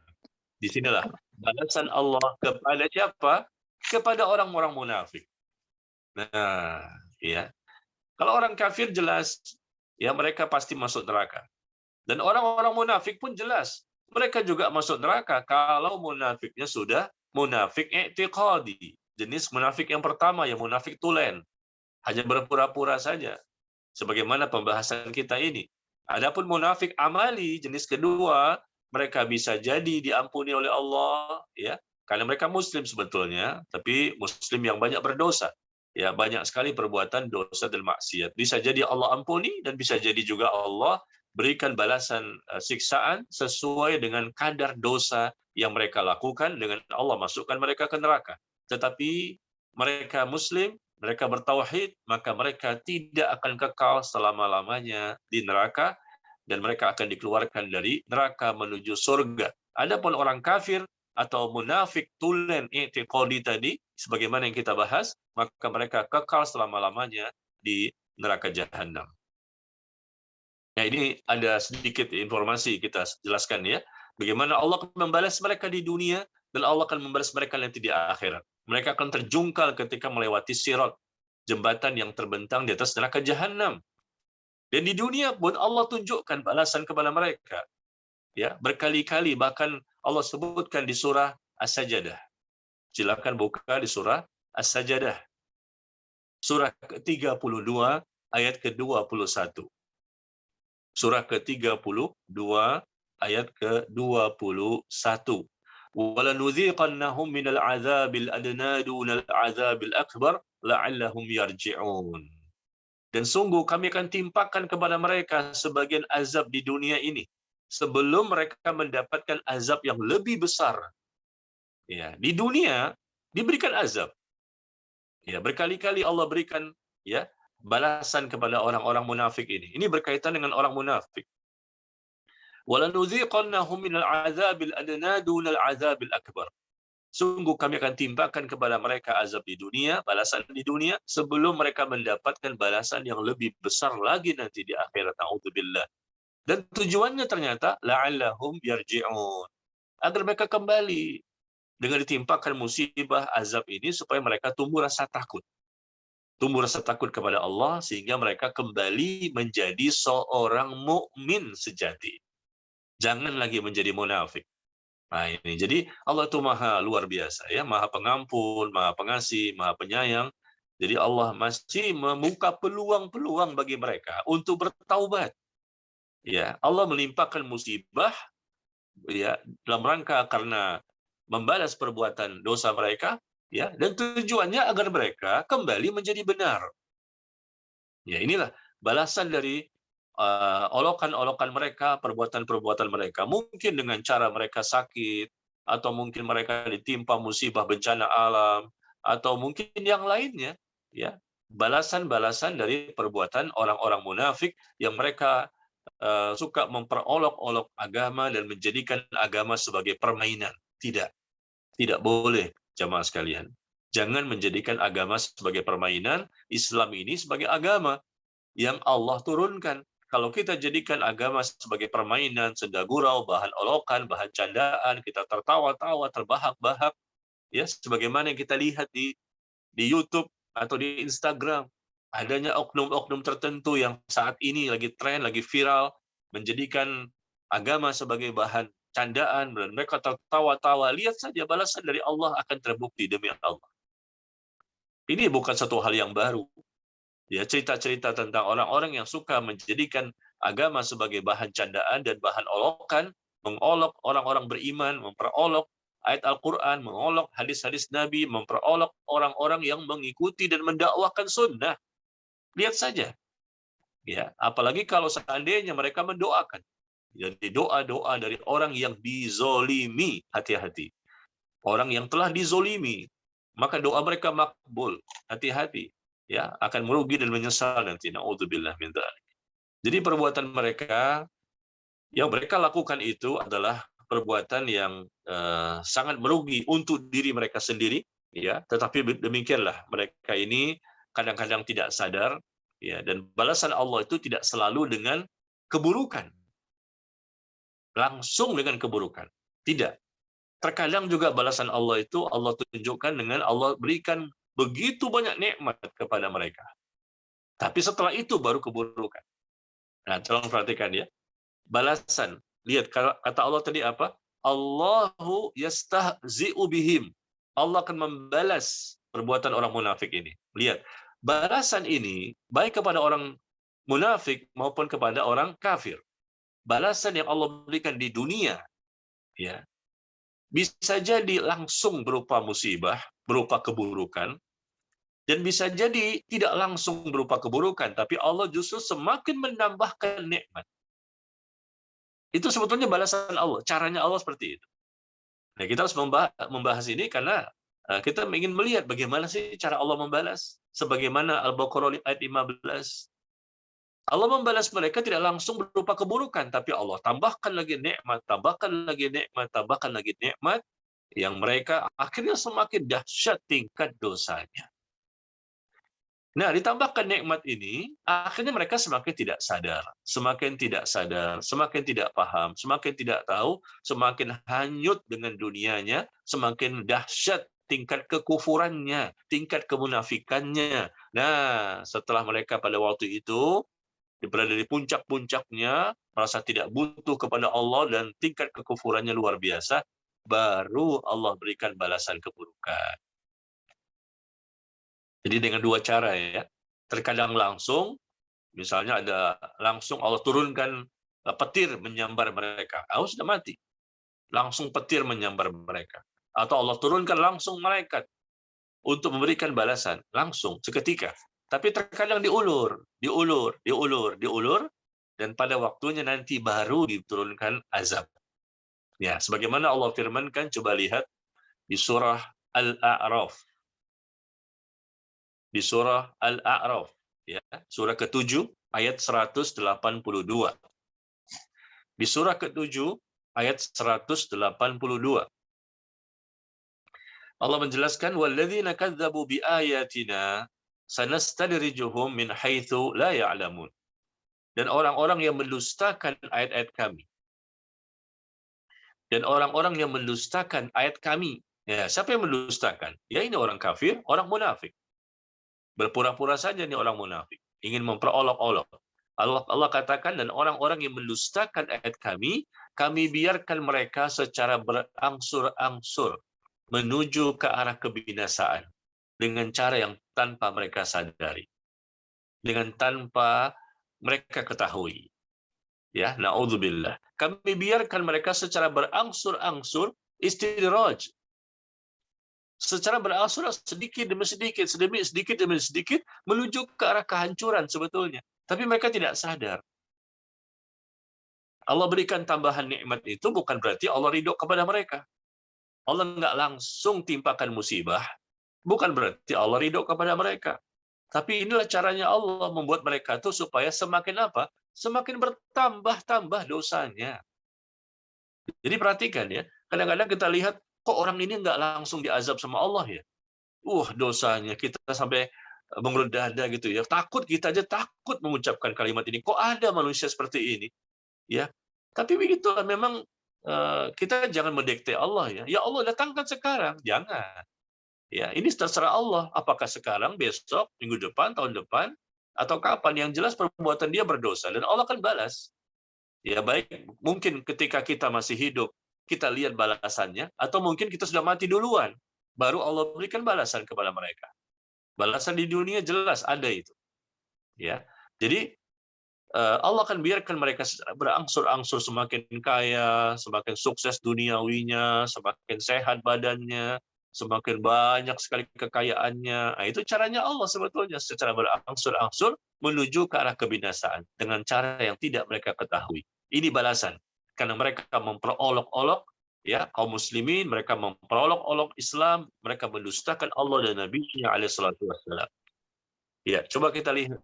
Disinilah balasan Allah kepada siapa? Kepada orang-orang munafik. Nah, ya. Kalau orang kafir jelas, ya mereka pasti masuk neraka. Dan orang-orang munafik pun jelas, mereka juga masuk neraka kalau munafiknya sudah munafik i'tiqadi. Jenis munafik yang pertama, yang munafik tulen. Hanya berpura-pura saja. Sebagaimana pembahasan kita ini. Adapun munafik amali, jenis kedua, mereka bisa jadi diampuni oleh Allah, ya, karena mereka muslim sebetulnya, tapi muslim yang banyak berdosa. Ya, banyak sekali perbuatan dosa dan maksiat. Bisa jadi Allah ampuni dan bisa jadi juga Allah berikan balasan siksaan sesuai dengan kadar dosa yang mereka lakukan, dengan Allah masukkan mereka ke neraka. Tetapi mereka Muslim, mereka bertauhid, maka mereka tidak akan kekal selama-lamanya di neraka, dan mereka akan dikeluarkan dari neraka menuju surga. Adapun orang kafir atau munafik tulen i'tiqadi tadi, sebagaimana yang kita bahas, maka mereka kekal selama-lamanya di neraka jahanam. Nah, ini ada sedikit informasi kita jelaskan ya. Bagaimana Allah akan membalas mereka di dunia, dan Allah akan membalas mereka nanti di akhirat. Mereka akan terjungkal ketika melewati sirat, jembatan yang terbentang di atas neraka jahanam. Dan di dunia pun Allah tunjukkan balasan kepada mereka. Ya, berkali-kali, bahkan Allah sebutkan di surah As-Sajdah. Silakan buka di surah As-Sajdah. Surah ke-32 ayat ke-21. Surah ke-32 ayat ke-21. وَلَنُذِيقَنَّهُمْ مِنَ الْعَذَابِ الْأَدْنَىٰ دُونَ الْعَذَابِ الْأَكْبَرِ لَعَلَّهُمْ يَرْجِعُونَ. Dan sungguh kami akan timpakan kepada mereka sebagian azab di dunia ini sebelum mereka mendapatkan azab yang lebih besar. Ya, di dunia diberikan azab. Ya, berkali-kali Allah berikan ya balasan kepada orang-orang munafik ini. Ini berkaitan dengan orang munafik. وَلَنُذِيقَنَّهُمْ مِنَ الْعَذَابِ الْأَدْنَىٰ دُونَ الْعَذَابِ الْأَكْبَرِ. Sungguh kami akan timpakan kepada mereka azab di dunia, balasan di dunia, sebelum mereka mendapatkan balasan yang lebih besar lagi nanti di akhirat. Na'udzubillah. Dan tujuannya ternyata la'allahum yarji'un, agar mereka kembali dengan ditimpakan musibah azab ini, supaya mereka tumbuh rasa takut. Tumbuh rasa takut kepada Allah, sehingga mereka kembali menjadi seorang mukmin sejati. Jangan lagi menjadi munafik. Nah, ini jadi Allah itu maha luar biasa ya, maha pengampun, maha pengasih, maha penyayang. Jadi Allah masih membuka peluang-peluang bagi mereka untuk bertaubat. Ya, Allah melimpahkan musibah ya dalam rangka karena membalas perbuatan dosa mereka ya, dan tujuannya agar mereka kembali menjadi benar. Ya, inilah balasan dari olokan-olokan mereka, perbuatan-perbuatan mereka. Mungkin dengan cara mereka sakit, atau mungkin mereka ditimpa musibah bencana alam, atau mungkin yang lainnya. Ya, balasan-balasan dari perbuatan orang-orang munafik yang mereka suka memperolok-olok agama dan menjadikan agama sebagai permainan. Tidak boleh, jamaah sekalian. Jangan menjadikan agama sebagai permainan. Islam ini sebagai agama yang Allah turunkan. Kalau kita jadikan agama sebagai permainan, senda gurau, bahan olokan, bahan candaan, kita tertawa-tawa, terbahak-bahak, ya, sebagaimana yang kita lihat di YouTube atau di Instagram, adanya oknum-oknum tertentu yang saat ini lagi tren, lagi viral, menjadikan agama sebagai bahan candaan, dan mereka tertawa-tawa. Lihat saja balasan dari Allah akan terbukti demi Allah. Ini bukan satu hal yang baru. Ya, cerita-cerita tentang orang-orang yang suka menjadikan agama sebagai bahan candaan dan bahan olokan, mengolok orang-orang beriman, memperolok ayat Al-Quran, mengolok hadis-hadis Nabi, memperolok orang-orang yang mengikuti dan mendakwahkan sunnah. Lihat saja. Ya, apalagi kalau seandainya mereka mendoakan. Jadi doa-doa dari orang yang dizolimi, hati-hati. Orang yang telah dizolimi, maka doa mereka makbul. Hati-hati. Ya, akan merugi dan menyesal nanti. Na'udzubillah min dzalik. Jadi perbuatan mereka yang mereka lakukan itu adalah perbuatan yang sangat merugi untuk diri mereka sendiri, ya. Tetapi demikianlah mereka ini kadang-kadang tidak sadar, ya. Dan balasan Allah itu tidak selalu dengan keburukan, langsung dengan keburukan. Tidak. Terkadang juga balasan Allah itu Allah tunjukkan dengan Allah berikan begitu banyak nikmat kepada mereka. Tapi setelah itu baru keburukan. Nah, tolong perhatikan ya. Balasan. Lihat kata Allah tadi apa? Allahu yastahzi'u bihim. Allah akan membalas perbuatan orang munafik ini. Lihat. Balasan ini baik kepada orang munafik maupun kepada orang kafir. Balasan yang Allah berikan di dunia, ya, bisa jadi langsung berupa musibah, berupa keburukan, dan bisa jadi tidak langsung berupa keburukan, tapi Allah justru semakin menambahkan nikmat. Itu sebetulnya balasan Allah, caranya Allah seperti itu. Nah, kita harus membahas ini karena kita ingin melihat bagaimana sih cara Allah membalas. Sebagaimana Al-Baqarah ayat 15. Allah membalas mereka tidak langsung berupa keburukan, tapi Allah tambahkan lagi nikmat, tambahkan lagi nikmat, tambahkan lagi nikmat, yang mereka akhirnya semakin dahsyat tingkat dosanya. Nah, ditambahkan nikmat ini, akhirnya mereka semakin tidak sadar, semakin tidak sadar, semakin tidak paham, semakin tidak tahu, semakin hanyut dengan dunianya, semakin dahsyat tingkat kekufurannya, tingkat kemunafikannya. Nah, setelah mereka pada waktu itu berada di puncak-puncaknya, merasa tidak butuh kepada Allah dan tingkat kekufurannya luar biasa, baru Allah berikan balasan keburukan. Jadi dengan dua cara ya. Terkadang langsung, misalnya ada langsung Allah turunkan petir menyambar mereka. Sudah mati. Langsung petir menyambar mereka. Atau Allah turunkan langsung malaikat untuk memberikan balasan langsung seketika. Tapi terkadang diulur, dan pada waktunya nanti baru diturunkan azab. Ya, sebagaimana Allah firmankan, coba lihat di surah Al-A'raf. Di surah Al-A'raf, ya, surah ke-7 ayat 182. Di surah ke-7 ayat 182. Allah menjelaskan walladzina kadzdzabu biayatina sanastadrijuhum min haitsu la ya'lamun. Dan orang-orang yang mendustakan ayat-ayat kami. Dan orang-orang yang mendustakan ayat kami. Ya, siapa yang mendustakan? Ya, ini orang kafir, orang munafik. Berpura-pura saja nih orang munafik, ingin memperolok-olok. Allah katakan, dan orang-orang yang mendustakan ayat kami biarkan mereka secara berangsur-angsur menuju ke arah kebinasaan dengan cara yang tanpa mereka sadari, dengan tanpa mereka ketahui. Ya, naudzubillah. Kami biarkan mereka secara berangsur-angsur istidraj. Secara berangsur sedikit demi sedikit, sedikit demi sedikit menuju ke arah kehancuran sebetulnya. Tapi mereka tidak sadar. Allah berikan tambahan nikmat itu bukan berarti Allah ridho kepada mereka. Allah nggak langsung timpakan musibah, bukan berarti Allah ridho kepada mereka. Tapi inilah caranya Allah membuat mereka itu supaya semakin apa? Semakin bertambah-tambah dosanya. Jadi perhatikan ya, kadang-kadang kita lihat kok orang ini nggak langsung diazab sama Allah ya. Dosanya kita sampai mengeluh dada gitu ya. Takut, kita aja takut mengucapkan kalimat ini. Kok ada manusia seperti ini? Ya. Tapi begitu memang kita jangan mendikte Allah ya. Ya Allah datangkan sekarang, jangan. Ya, ini terserah Allah. Apakah sekarang, besok, minggu depan, tahun depan, atau kapan? Yang jelas perbuatan dia berdosa dan Allah akan balas. Ya baik, mungkin ketika kita masih hidup kita lihat balasannya, atau mungkin kita sudah mati duluan, baru Allah berikan balasan kepada mereka. Balasan di dunia jelas ada itu. Ya, jadi Allah akan biarkan mereka berangsur-angsur semakin kaya, semakin sukses duniawinya, semakin sehat badannya, semakin banyak sekali kekayaannya. Nah, itu caranya Allah sebetulnya, secara berangsur-angsur menuju ke arah kebinasaan dengan cara yang tidak mereka ketahui. Ini balasan karena mereka memperolok-olok ya kaum muslimin, mereka memperolok-olok Islam, mereka mendustakan Allah dan Nabi-Nya alaihi salatu wassalam. Ya, coba kita lihat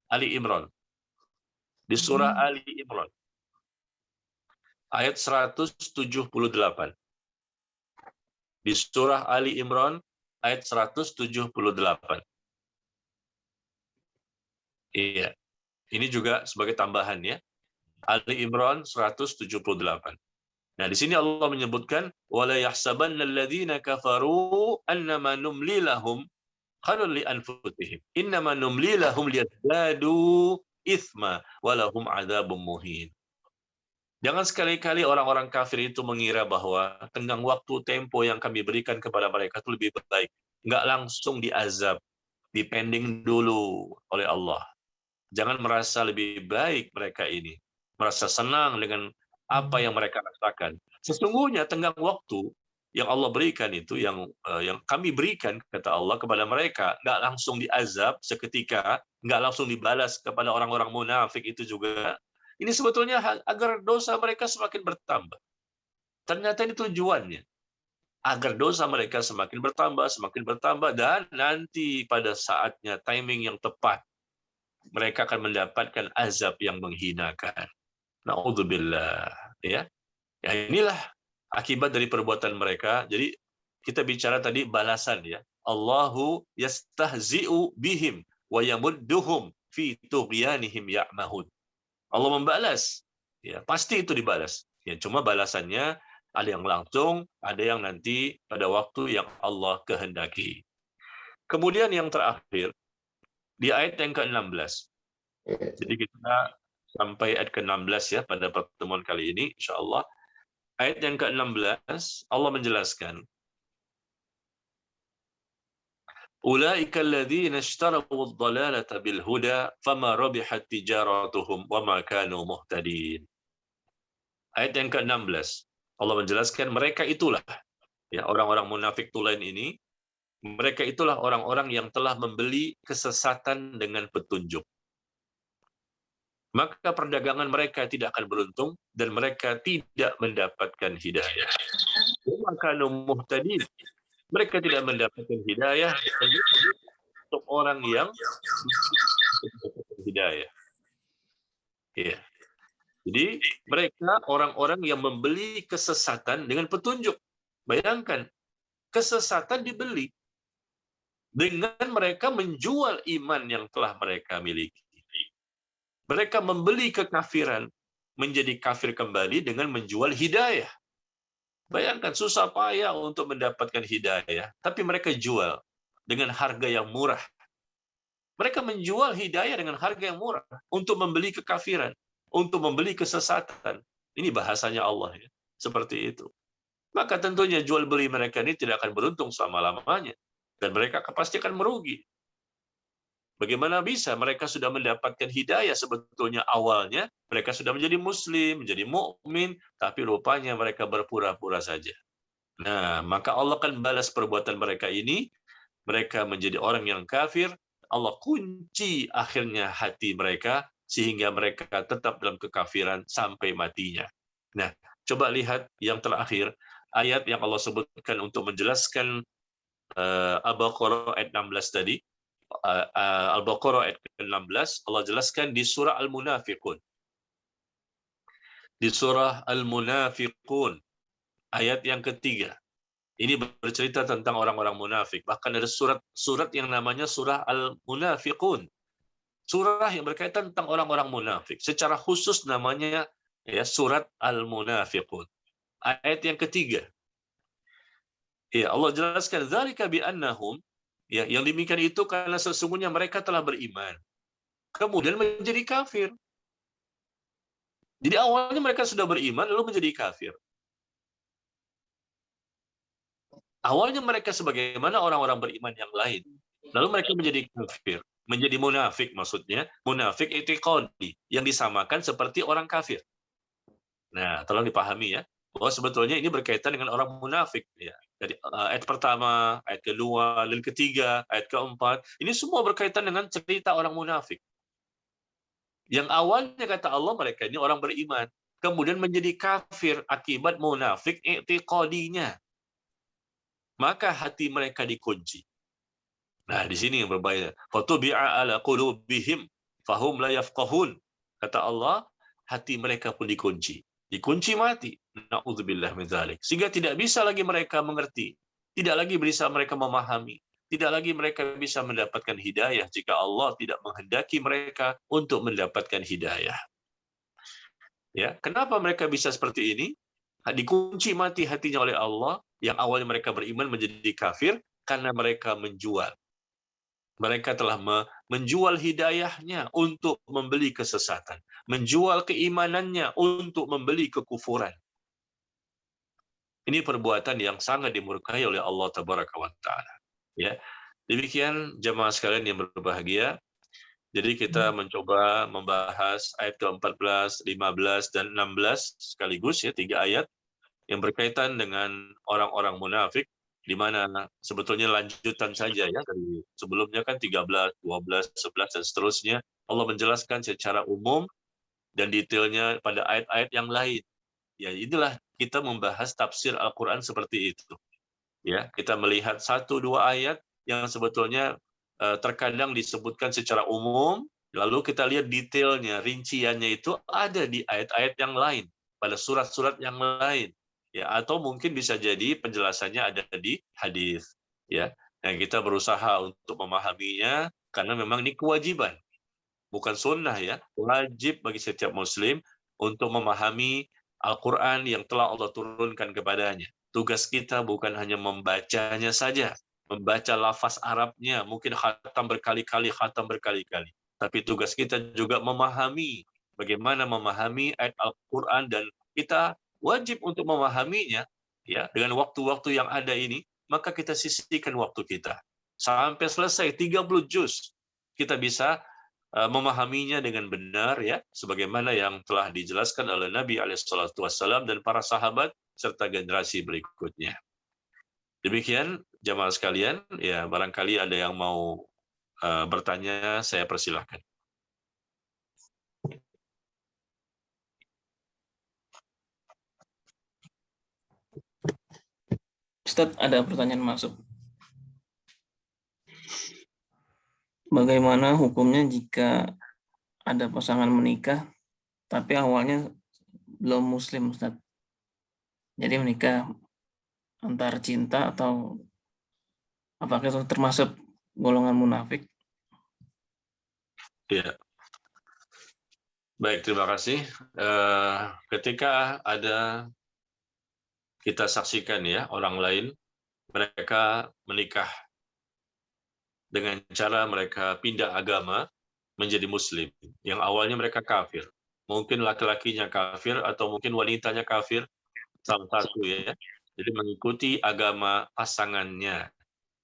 Ali Imran. Di surah Ali Imran ayat 178. Di surah Ali Imran ayat 178. Iya. Ini juga sebagai tambahan ya. Ali Imran 178. Nah, di sini Allah menyebutkan wala yahsabanna alladziina kafaru annama numli lahum khairul li anfusihim. Innama numli lahum liyazdadu itsma walahum adzabun muhin. Jangan sekali-kali orang-orang kafir itu mengira bahwa tenggang waktu tempo yang kami berikan kepada mereka itu lebih baik. Nggak langsung diazab, dipending dulu oleh Allah. Jangan merasa lebih baik mereka ini. Merasa senang dengan apa yang mereka rasakan. Sesungguhnya tenggang waktu yang Allah berikan itu, yang kami berikan, kata Allah, kepada mereka, nggak langsung diazab seketika, nggak langsung dibalas kepada orang-orang munafik itu juga, Ini sebetulnya agar dosa mereka semakin bertambah. Ternyata ini tujuannya. Agar dosa mereka semakin bertambah, dan nanti pada saatnya, timing yang tepat, mereka akan mendapatkan azab yang menghinakan. Na'udzubillah. Ya. Ya, inilah akibat dari perbuatan mereka. Jadi kita bicara tadi balasan ya. Allahu yastahzi'u bihim wa yamudduhum fi tughyanihim ya'mahun. Allah membalas. Ya, pasti itu dibalas. Ya, cuma balasannya ada yang langsung, ada yang nanti pada waktu yang Allah kehendaki. Kemudian yang terakhir di ayat yang ke-16. Jadi kita sampai ayat ke-16 ya pada pertemuan kali ini insyaallah. Ayat yang ke-16 Allah menjelaskan, Ulaika alladzina ishtaraw ad-dhalalata bil huda fama rabihat tijaratuhum wama kanu muhtadin. Ayat yang ke-16 Allah menjelaskan mereka itulah ya orang-orang munafik tulain ini, mereka itulah orang-orang yang telah membeli kesesatan dengan petunjuk. Maka perdagangan mereka tidak akan beruntung dan mereka tidak mendapatkan hidayah. Wama kanu muhtadin. Mereka tidak mendapatkan hidayah untuk orang yang mendapatkan hidayah. Ya. Jadi mereka orang-orang yang membeli kesesatan dengan petunjuk. Bayangkan, kesesatan dibeli dengan mereka menjual iman yang telah mereka miliki. Mereka membeli kekafiran menjadi kafir kembali dengan menjual hidayah. Bayangkan susah payah untuk mendapatkan hidayah, tapi mereka jual dengan harga yang murah. Mereka menjual hidayah dengan harga yang murah untuk membeli kekafiran, untuk membeli kesesatan. Ini bahasanya Allah ya, seperti itu. Maka tentunya jual beli mereka ini tidak akan beruntung selama-lamanya dan mereka pasti akan merugi. Bagaimana bisa mereka sudah mendapatkan hidayah sebetulnya awalnya mereka sudah menjadi muslim, menjadi mukmin, tapi rupanya mereka berpura-pura saja. Nah, maka Allah akan balas perbuatan mereka ini, mereka menjadi orang yang kafir, Allah kunci akhirnya hati mereka sehingga mereka tetap dalam kekafiran sampai matinya. Nah, coba lihat yang terakhir, ayat yang Allah sebutkan untuk menjelaskan Al-Baqarah ayat 16 tadi. Al-Baqarah ayat ke-16 Allah jelaskan di surah Al-Munafiqun. Di surah Al-Munafiqun ayat yang ketiga. Ini bercerita tentang orang-orang munafik. Bahkan ada surat yang namanya surah Al-Munafiqun. Surah yang berkaitan tentang orang-orang munafik. Secara khusus namanya ya surat Al-Munafiqun. Ayat yang ketiga. Ya, Allah jelaskan dzalika bi annahum. Ya, yang demikian itu karena sesungguhnya mereka telah beriman, kemudian menjadi kafir. Jadi awalnya mereka sudah beriman, lalu menjadi kafir. Awalnya mereka sebagaimana orang-orang beriman yang lain, lalu mereka menjadi kafir, menjadi munafik maksudnya, munafik i'tiqadi, yang disamakan seperti orang kafir. Nah, tolong dipahami ya, bahwa sebetulnya ini berkaitan dengan orang munafik ya. Dari ayat pertama, ayat kedua, dan ketiga, ayat keempat, ini semua berkaitan dengan cerita orang munafik. Yang awalnya kata Allah mereka ini orang beriman, kemudian menjadi kafir akibat munafik i'tiqadinya. Maka hati mereka dikunci. Nah, di sini yang berbahaya. Fatubi'a ala qulubihim fahum la yafqahun. Kata Allah, hati mereka pun dikunci. Dikunci mati. Na'udzubillah min dzalik. Sehingga tidak bisa lagi mereka mengerti. Tidak lagi bisa mereka memahami. Tidak lagi mereka bisa mendapatkan hidayah jika Allah tidak menghendaki mereka untuk mendapatkan hidayah. Ya, kenapa mereka bisa seperti ini? Dikunci mati hatinya oleh Allah, yang awalnya mereka beriman menjadi kafir karena mereka menjual. Mereka telah menjual hidayahnya untuk membeli kesesatan, menjual keimanannya untuk membeli kekufuran. Ini perbuatan yang sangat dimurkai oleh Allah Tabaraka wa Ta'ala. Ya, demikian jemaah sekalian yang berbahagia. Jadi kita mencoba membahas ayat ke-14, 15, dan 16 sekaligus ya, 3 ayat yang berkaitan dengan orang-orang munafik, di mana sebetulnya lanjutan saja ya dari sebelumnya kan 13, 12, 11 dan seterusnya. Allah menjelaskan secara umum dan detailnya pada ayat-ayat yang lain. Ya, inilah kita membahas tafsir Al-Quran seperti itu. Ya, kita melihat 1-2 ayat yang sebetulnya terkadang disebutkan secara umum, lalu kita lihat detailnya, rinciannya itu ada di ayat-ayat yang lain, pada surat-surat yang lain. Ya, atau mungkin bisa jadi penjelasannya ada di hadis. Ya, nah, kita berusaha untuk memahaminya karena memang ini kewajiban, bukan sunnah ya, wajib bagi setiap muslim untuk memahami Al-Quran yang telah Allah turunkan kepadanya. Tugas kita bukan hanya membacanya saja, membaca lafaz Arabnya, mungkin khatam berkali-kali. Tapi tugas kita juga memahami, bagaimana memahami ayat Al-Quran, dan kita wajib untuk memahaminya ya dengan waktu-waktu yang ada ini, maka kita sisihkan waktu kita. Sampai selesai 30 juz, kita bisa memahaminya dengan benar ya, sebagaimana yang telah dijelaskan oleh Nabi SAW dan para sahabat serta generasi berikutnya. Demikian jamaah sekalian, ya barangkali ada yang mau bertanya, saya persilahkan. Ustadz, ada pertanyaan masuk. Bagaimana hukumnya jika ada pasangan menikah tapi awalnya belum muslim, Ustadz? Jadi menikah antar cinta, atau apakah itu termasuk golongan munafik? Ya. Baik, terima kasih. Ketika ada, kita saksikan ya, orang lain, mereka menikah dengan cara mereka pindah agama menjadi muslim, yang awalnya mereka kafir. Mungkin laki-lakinya kafir atau mungkin wanitanya kafir, salah satu ya. Jadi mengikuti agama pasangannya,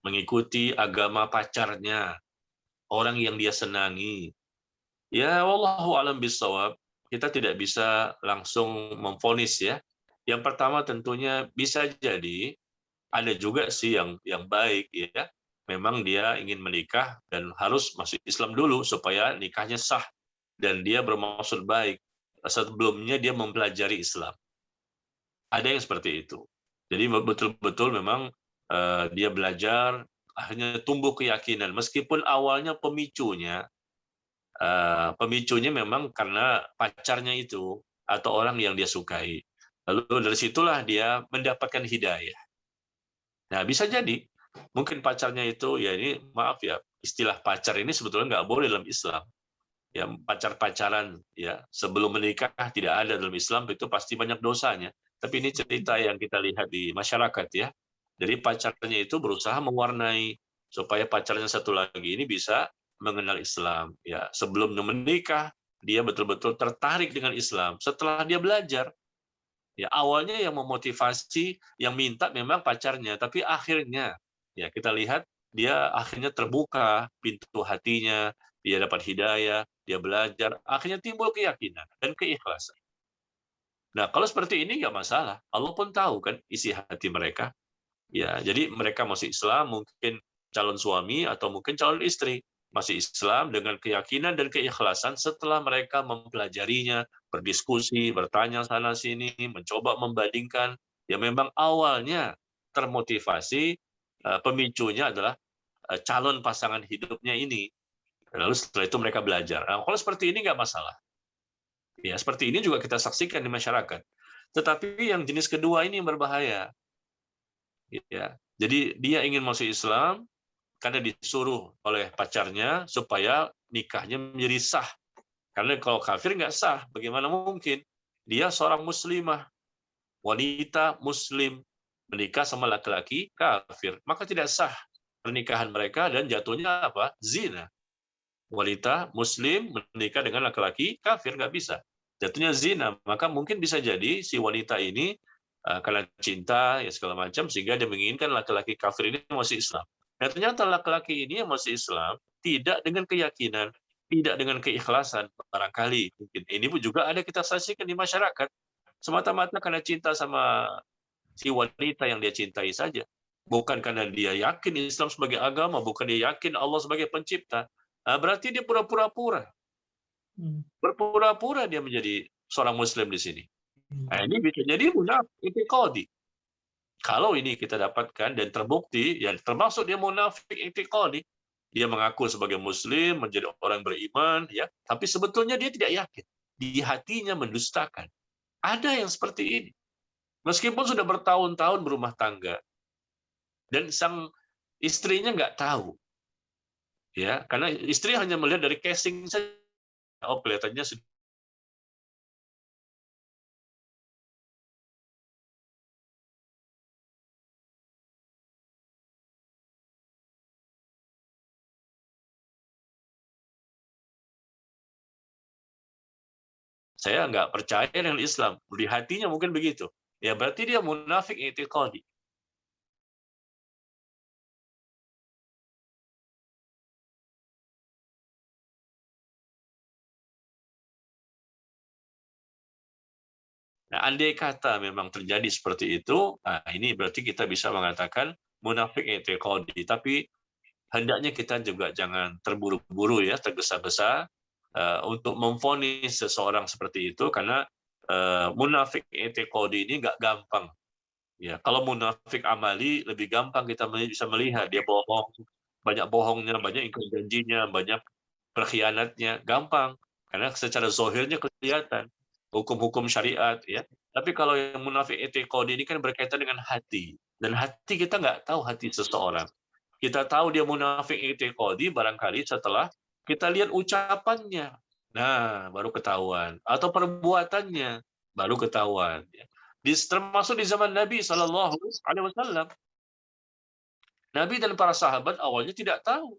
mengikuti agama pacarnya, orang yang dia senangi. Ya, wallahu alam bisawab, kita tidak bisa langsung memvonis ya. Yang pertama tentunya bisa jadi ada juga sih yang baik ya. Memang dia ingin menikah dan harus masuk Islam dulu supaya nikahnya sah, dan dia bermaksud baik. Sebelumnya dia mempelajari Islam. Ada yang seperti itu. Jadi betul-betul memang dia belajar, akhirnya tumbuh keyakinan meskipun awalnya pemicunya memang karena pacarnya itu atau orang yang dia sukai. Lalu dari situlah dia mendapatkan hidayah. Nah, bisa jadi mungkin pacarnya itu, ya ini maaf ya, istilah pacar ini sebetulnya nggak boleh dalam Islam. Ya, pacar-pacaran ya sebelum menikah tidak ada dalam Islam, itu pasti banyak dosanya. Tapi ini cerita yang kita lihat di masyarakat ya. Jadi pacarnya itu berusaha mewarnai supaya pacarnya satu lagi ini bisa mengenal Islam. Ya, sebelum menikah dia betul-betul tertarik dengan Islam. Setelah dia belajar, ya awalnya yang memotivasi, yang minta memang pacarnya, tapi akhirnya ya kita lihat dia akhirnya terbuka pintu hatinya, dia dapat hidayah, dia belajar, akhirnya timbul keyakinan dan keikhlasan. Nah, kalau seperti ini nggak masalah. Allah pun tahu kan isi hati mereka. Ya, jadi mereka masih Islam, mungkin calon suami atau mungkin calon istri masih Islam dengan keyakinan dan keikhlasan setelah mereka mempelajarinya, berdiskusi, bertanya sana sini, mencoba membandingkan. Ya memang awalnya termotivasi, pemicunya adalah calon pasangan hidupnya ini. Lalu setelah itu mereka belajar. Nah, kalau seperti ini nggak masalah. Ya, seperti ini juga kita saksikan di masyarakat. Tetapi yang jenis kedua ini yang berbahaya. Ya, jadi dia ingin masuk Islam karena disuruh oleh pacarnya supaya nikahnya menjadi sah. Karena kalau kafir nggak sah, bagaimana mungkin? Dia seorang muslimah, wanita muslim, menikah sama laki-laki kafir. Maka tidak sah pernikahan mereka dan jatuhnya apa? Zina. Wanita muslim menikah dengan laki-laki kafir, nggak bisa. Jatuhnya zina. Maka mungkin bisa jadi si wanita ini karena cinta ya segala macam sehingga dia menginginkan laki-laki kafir ini masuk Islam. Nah, ternyata laki-laki ini yang masuk Islam tidak dengan keyakinan, tidak dengan keikhlasan. Barangkali mungkin ini pun juga ada kita saksikan di masyarakat, semata-mata karena cinta sama si wanita yang dia cintai saja, bukan karena dia yakin Islam sebagai agama, bukan dia yakin Allah sebagai pencipta. Nah, berarti dia pura-pura. Berpura-pura dia menjadi seorang muslim di sini. Nah, ini bisa jadi munafik i'tiqadi. Kalau ini kita dapatkan dan terbukti, ya termasuk dia munafik i'tiqadi, dia mengaku sebagai muslim, menjadi orang beriman, ya, tapi sebetulnya dia tidak yakin. Di hatinya mendustakan. Ada yang seperti ini. Meskipun sudah bertahun-tahun berumah tangga dan sang istrinya nggak tahu, ya, karena istri hanya melihat dari casing saja. Oh, kelihatannya saya nggak percaya dengan Islam. Di hatinya mungkin begitu. Ya berarti dia munafik i'tiqadi. Nah, andai kata memang terjadi seperti itu, nah ini berarti kita bisa mengatakan munafik i'tiqadi. Tapi hendaknya kita juga jangan terburu-buru ya, tergesa-gesa untuk memvonis seseorang seperti itu, karena munafik i'tiqadi ini nggak gampang. Ya, kalau munafik amali lebih gampang kita bisa melihat dia bohong, banyak bohongnya, banyak ingkar janjinya, banyak berkhianatnya, gampang. Karena secara zohirnya kelihatan hukum-hukum syariat, ya. Tapi kalau yang munafik i'tiqadi ini kan berkaitan dengan hati, dan hati kita nggak tahu hati seseorang. Kita tahu dia munafik i'tiqadi barangkali setelah kita lihat ucapannya. Nah, baru ketahuan. Atau perbuatannya, baru ketahuan. Termasuk di zaman Nabi Shallallahu Alaihi Wasallam. Nabi dan para sahabat awalnya tidak tahu.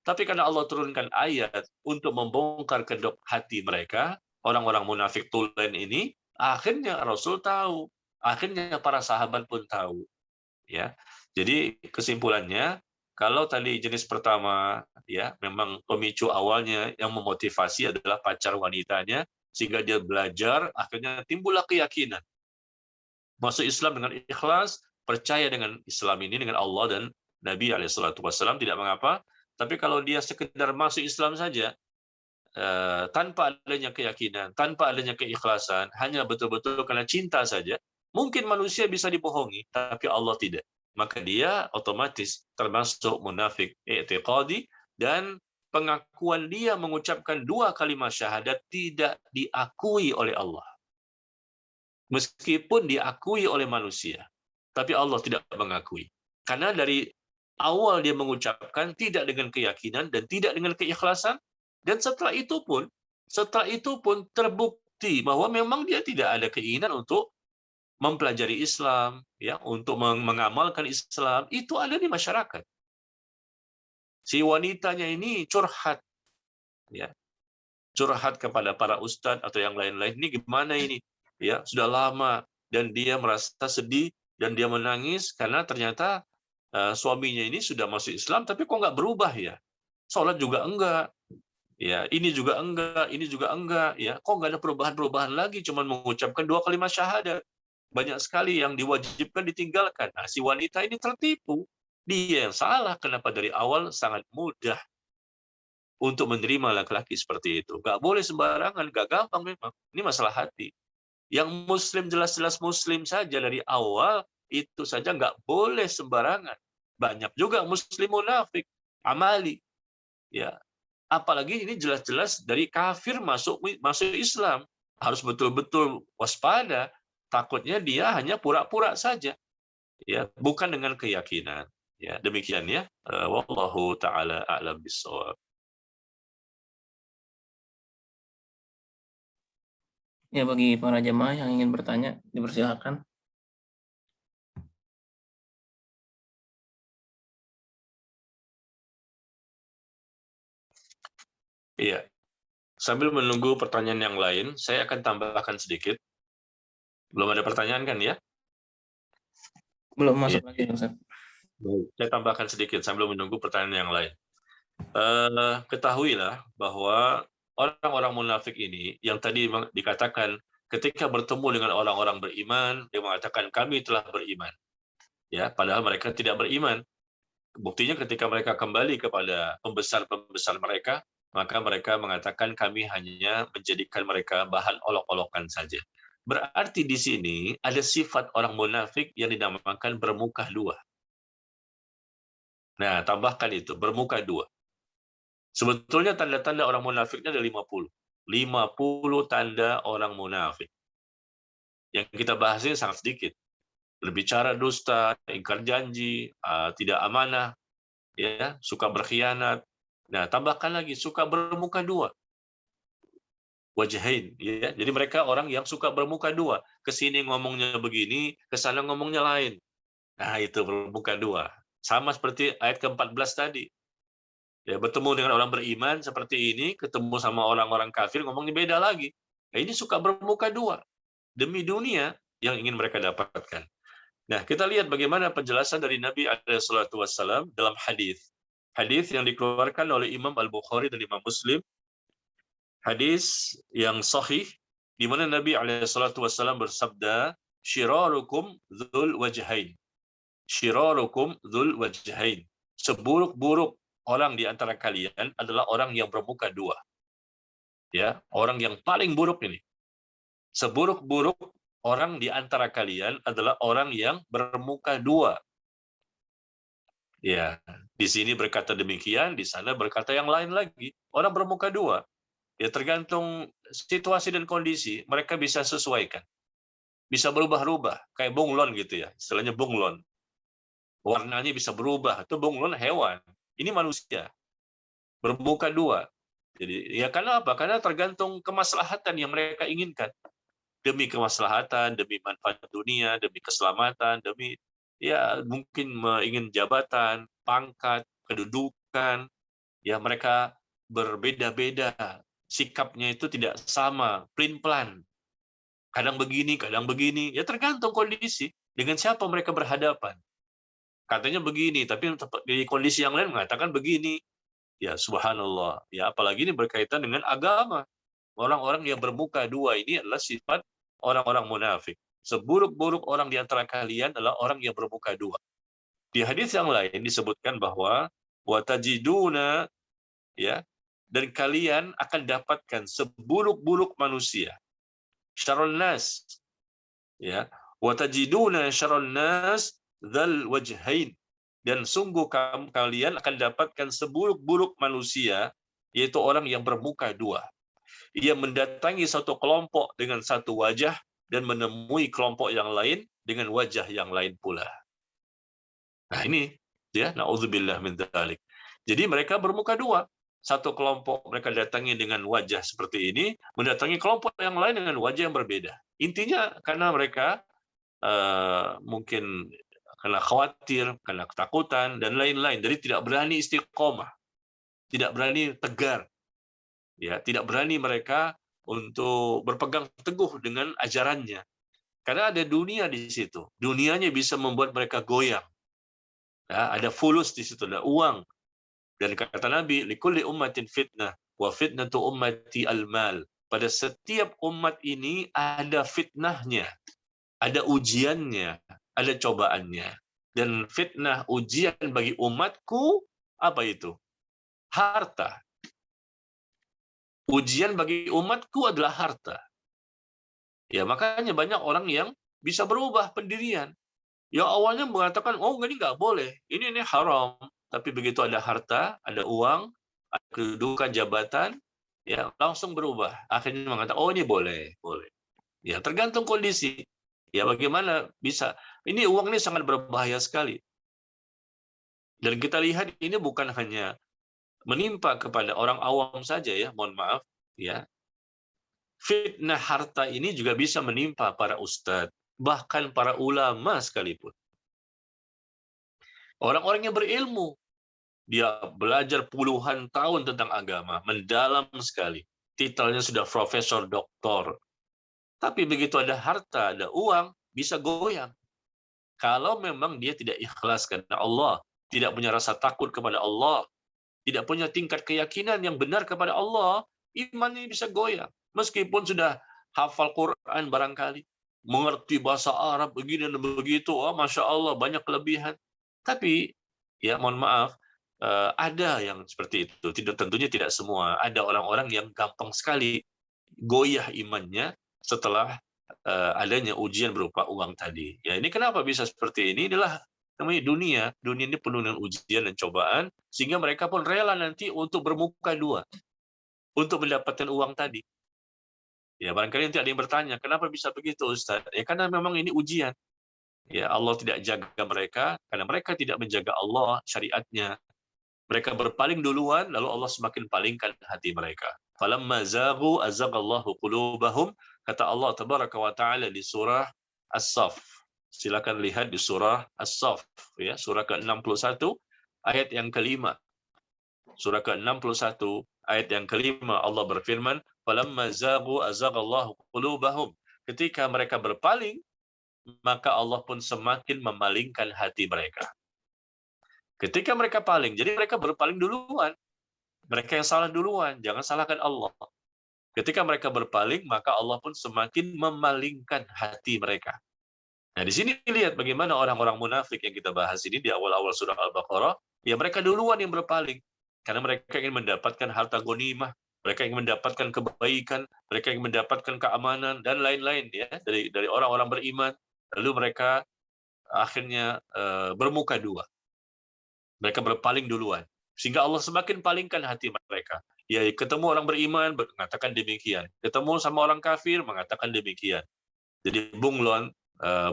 Tapi karena Allah turunkan ayat untuk membongkar kedok hati mereka, orang-orang munafik tulen ini, akhirnya Rasul tahu. Akhirnya para sahabat pun tahu. Ya, jadi kesimpulannya, kalau tadi jenis pertama, ya memang pemicu awalnya yang memotivasi adalah pacar wanitanya, sehingga dia belajar, akhirnya timbullah keyakinan. Masuk Islam dengan ikhlas, percaya dengan Islam ini, dengan Allah dan Nabi SAW, tidak mengapa. Tapi kalau dia sekedar masuk Islam saja, tanpa adanya keyakinan, tanpa adanya keikhlasan, hanya betul-betul karena cinta saja, mungkin manusia bisa dibohongi, tapi Allah tidak. Maka dia otomatis termasuk munafik i'tiqadi, dan pengakuan dia mengucapkan dua kalimat syahadat tidak diakui oleh Allah. Meskipun diakui oleh manusia, tapi Allah tidak mengakui. Karena dari awal dia mengucapkan tidak dengan keyakinan dan tidak dengan keikhlasan, dan setelah itu pun terbukti bahwa memang dia tidak ada keinginan untuk mempelajari Islam, ya, untuk mengamalkan Islam. Itu ada di masyarakat. Si wanitanya ini curhat, ya, curhat kepada para ustadz atau yang lain-lain, ini gimana ini, ya, sudah lama, dan dia merasa sedih dan dia menangis karena ternyata suaminya ini sudah masuk Islam tapi kok nggak berubah, ya, sholat juga enggak, ya, ini juga enggak, ya, kok nggak ada perubahan lagi, cuman mengucapkan dua kalimat syahadat, banyak sekali yang diwajibkan ditinggalkan. Nah, si wanita ini tertipu, dia yang salah. Kenapa dari awal sangat mudah untuk menerima laki-laki seperti itu? Nggak boleh sembarangan, nggak gampang memang. Ini masalah hati. Yang muslim jelas-jelas muslim saja dari awal, itu saja nggak boleh sembarangan. Banyak juga muslim munafik, amali. Ya, apalagi ini jelas-jelas dari kafir masuk Islam. Harus betul-betul waspada. Takutnya dia hanya pura-pura saja. Ya, bukan dengan keyakinan. Ya, demikian ya. Wallahu taala a'lam bissawab. Ya, bagi para jemaah yang ingin bertanya, dipersilakan. Iya. Sambil menunggu pertanyaan yang lain, saya akan tambahkan sedikit. Belum ada pertanyaan kan ya? Belum masuk Iya. lagi, Ustaz. Saya tambahkan sedikit sambil menunggu pertanyaan yang lain. Ketahuilah bahwa orang-orang munafik ini yang tadi dikatakan ketika bertemu dengan orang-orang beriman, dia mengatakan kami telah beriman. Ya, padahal mereka tidak beriman. Buktinya ketika mereka kembali kepada pembesar-pembesar mereka, Maka mereka mengatakan kami hanya menjadikan mereka bahan olok-olokan saja. Berarti di sini ada sifat orang munafik yang dinamakan bermuka dua. Nah, tambahkan itu, bermuka dua. Sebetulnya tanda-tanda orang munafiknya ada 50. 50 tanda orang munafik. Yang kita bahas ini sangat sedikit. Berbicara dusta, ingkar janji, tidak amanah, ya, suka berkhianat. Nah, tambahkan lagi suka bermuka dua. Wajhain, ya. Jadi mereka orang yang suka bermuka dua. Ke sini ngomongnya begini, ke sana ngomongnya lain. Nah, itu bermuka dua. Sama seperti ayat ke-14 tadi. Ya, bertemu dengan orang beriman seperti ini, ketemu sama orang-orang kafir ngomongnya beda lagi. Nah, ini suka bermuka dua demi dunia yang ingin mereka dapatkan. Nah, kita lihat bagaimana penjelasan dari Nabi SAW dalam hadis. Hadis yang dikeluarkan oleh Imam Al-Bukhari dan Imam Muslim, hadis yang sahih di mana Nabi SAW bersabda, "Syirarukum dzul wajhain." Syirarukum dzul wajhain. Seburuk-buruk orang di antara kalian adalah orang yang bermuka dua. Ya, orang yang paling buruk ini. Seburuk-buruk orang di antara kalian adalah orang yang bermuka dua. Ya, di sini berkata demikian, di sana berkata yang lain lagi. Orang bermuka dua. Ya, tergantung situasi dan kondisi, mereka bisa sesuaikan. Bisa berubah-ubah, kayak bunglon gitu ya, istilahnya bunglon. Warnanya bisa berubah, itu bunglon hewan. Ini manusia, bermuka dua. Jadi, ya karena apa? Karena tergantung kemaslahatan yang mereka inginkan. Demi kemaslahatan, demi manfaat dunia, demi keselamatan, demi ya mungkin ingin jabatan, pangkat, kedudukan, ya mereka berbeda-beda. Sikapnya itu tidak sama, plin-plan. Kadang begini, ya tergantung kondisi. Dengan siapa mereka berhadapan. Katanya begini, tapi di kondisi yang lain mengatakan begini. Ya subhanallah. Ya apalagi ini berkaitan dengan agama. Orang-orang yang bermuka dua ini adalah sifat orang-orang munafik. Seburuk-buruk orang di antara kalian adalah orang yang bermuka dua. Di hadis yang lain disebutkan bahwa watajiduna, ya, dan kalian akan dapatkan seburuk-buruk manusia. Syarrun nas, ya. Watajiduna syarrun nas dzal wajhain. Dan sungguh kalian akan dapatkan seburuk-buruk manusia, yaitu orang yang bermuka dua. Ia mendatangi satu kelompok dengan satu wajah dan menemui kelompok yang lain dengan wajah yang lain pula. Nah ini, ya, na'udzubillah min dzalik. Jadi mereka bermuka dua. Satu kelompok mereka datangi dengan wajah seperti ini, mendatangi kelompok yang lain dengan wajah yang berbeda. Intinya karena mereka mungkin karena khawatir, karena ketakutan, dan lain-lain. Jadi tidak berani istiqomah, tidak berani tegar, ya, tidak berani mereka untuk berpegang teguh dengan ajarannya. Karena ada dunia di situ. Dunianya bisa membuat mereka goyang. Ya, ada fulus di situ, ada uang. Dan kata Nabi, likulli ummatin fitnah, wa fitnatu ummati al-mal. Pada setiap umat ini ada fitnahnya, ada ujiannya, ada cobaannya. Dan fitnah ujian bagi umatku, apa itu? Harta. Ujian bagi umatku adalah harta. Ya, makanya banyak orang yang bisa berubah pendirian. Yang awalnya mengatakan, oh ini nggak boleh, ini haram. Tapi begitu ada harta, ada uang, ada kedudukan, jabatan, ya langsung berubah. Akhirnya mengatakan, oh ini boleh, boleh. Ya tergantung kondisi. Ya bagaimana bisa. Ini uang ini sangat berbahaya sekali. Dan kita lihat ini bukan hanya menimpa kepada orang awam saja ya, mohon maaf. Ya, fitnah harta ini juga bisa menimpa para ustadz, bahkan para ulama sekalipun. Orang-orang yang berilmu, dia belajar puluhan tahun tentang agama, mendalam sekali. Titelnya sudah profesor, doktor. Tapi begitu ada harta, ada uang, bisa goyang. Kalau memang dia tidak ikhlas karena Allah, tidak punya rasa takut kepada Allah, tidak punya tingkat keyakinan yang benar kepada Allah, imannya bisa goyang. Meskipun sudah hafal Quran barangkali, mengerti bahasa Arab begini dan begitu, oh, Masya Allah, banyak kelebihan. Tapi, ya mohon maaf, ada yang seperti itu. Tentunya tidak semua. Ada orang-orang yang gampang sekali goyah imannya setelah adanya ujian berupa uang tadi. Ya, ini kenapa bisa seperti ini? Inilah namanya dunia. Dunia ini penuh dengan ujian dan cobaan, sehingga mereka pun rela nanti untuk bermuka dua untuk mendapatkan uang tadi. Ya, barangkali nanti ada yang bertanya, kenapa bisa begitu, Ustaz? Ya, karena memang ini ujian. Ya, Allah tidak jaga mereka, karena mereka tidak menjaga Allah, syariatnya. Mereka berpaling duluan, lalu Allah semakin palingkan hati mereka. Falamma zaghu azaghallahu qulubahum, kata Allah tabaraka wa taala di surah As-Saff. Silakan lihat di surah As-Saff, ya, surah ke-61 ayat yang kelima. Surah ke-61 ayat yang kelima, Allah berfirman, falamma zaghu azaghallahu qulubahum. Ketika mereka berpaling, maka Allah pun semakin memalingkan hati mereka. Ketika mereka paling, jadi mereka berpaling duluan. Mereka yang salah duluan, jangan salahkan Allah. Ketika mereka berpaling, maka Allah pun semakin memalingkan hati mereka. Nah, di sini lihat bagaimana orang-orang munafik yang kita bahas ini di awal-awal surah Al-Baqarah, ya mereka duluan yang berpaling. Karena mereka ingin mendapatkan harta ghanimah, mereka ingin mendapatkan kebaikan, mereka ingin mendapatkan keamanan, dan lain-lain ya dari orang-orang beriman. Lalu mereka akhirnya bermuka dua. Mereka berpaling duluan. Sehingga Allah semakin palingkan hati mereka. Ya, ketemu orang beriman, mengatakan demikian. Ketemu sama orang kafir, mengatakan demikian. Jadi bunglon,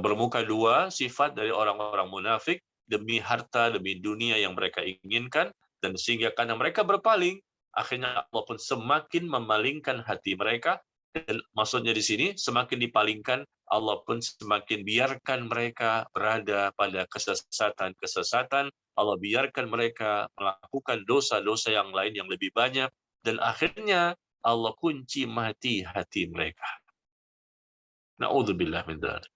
bermuka dua, sifat dari orang-orang munafik, demi harta, demi dunia yang mereka inginkan, dan sehingga karena mereka berpaling, akhirnya Allah pun semakin memalingkan hati mereka, dan maksudnya di sini, semakin dipalingkan, Allah pun semakin biarkan mereka berada pada kesesatan-kesesatan, Allah biarkan mereka melakukan dosa-dosa yang lain yang lebih banyak, dan akhirnya Allah kunci mati hati mereka. Na'udzubillah min dzalik.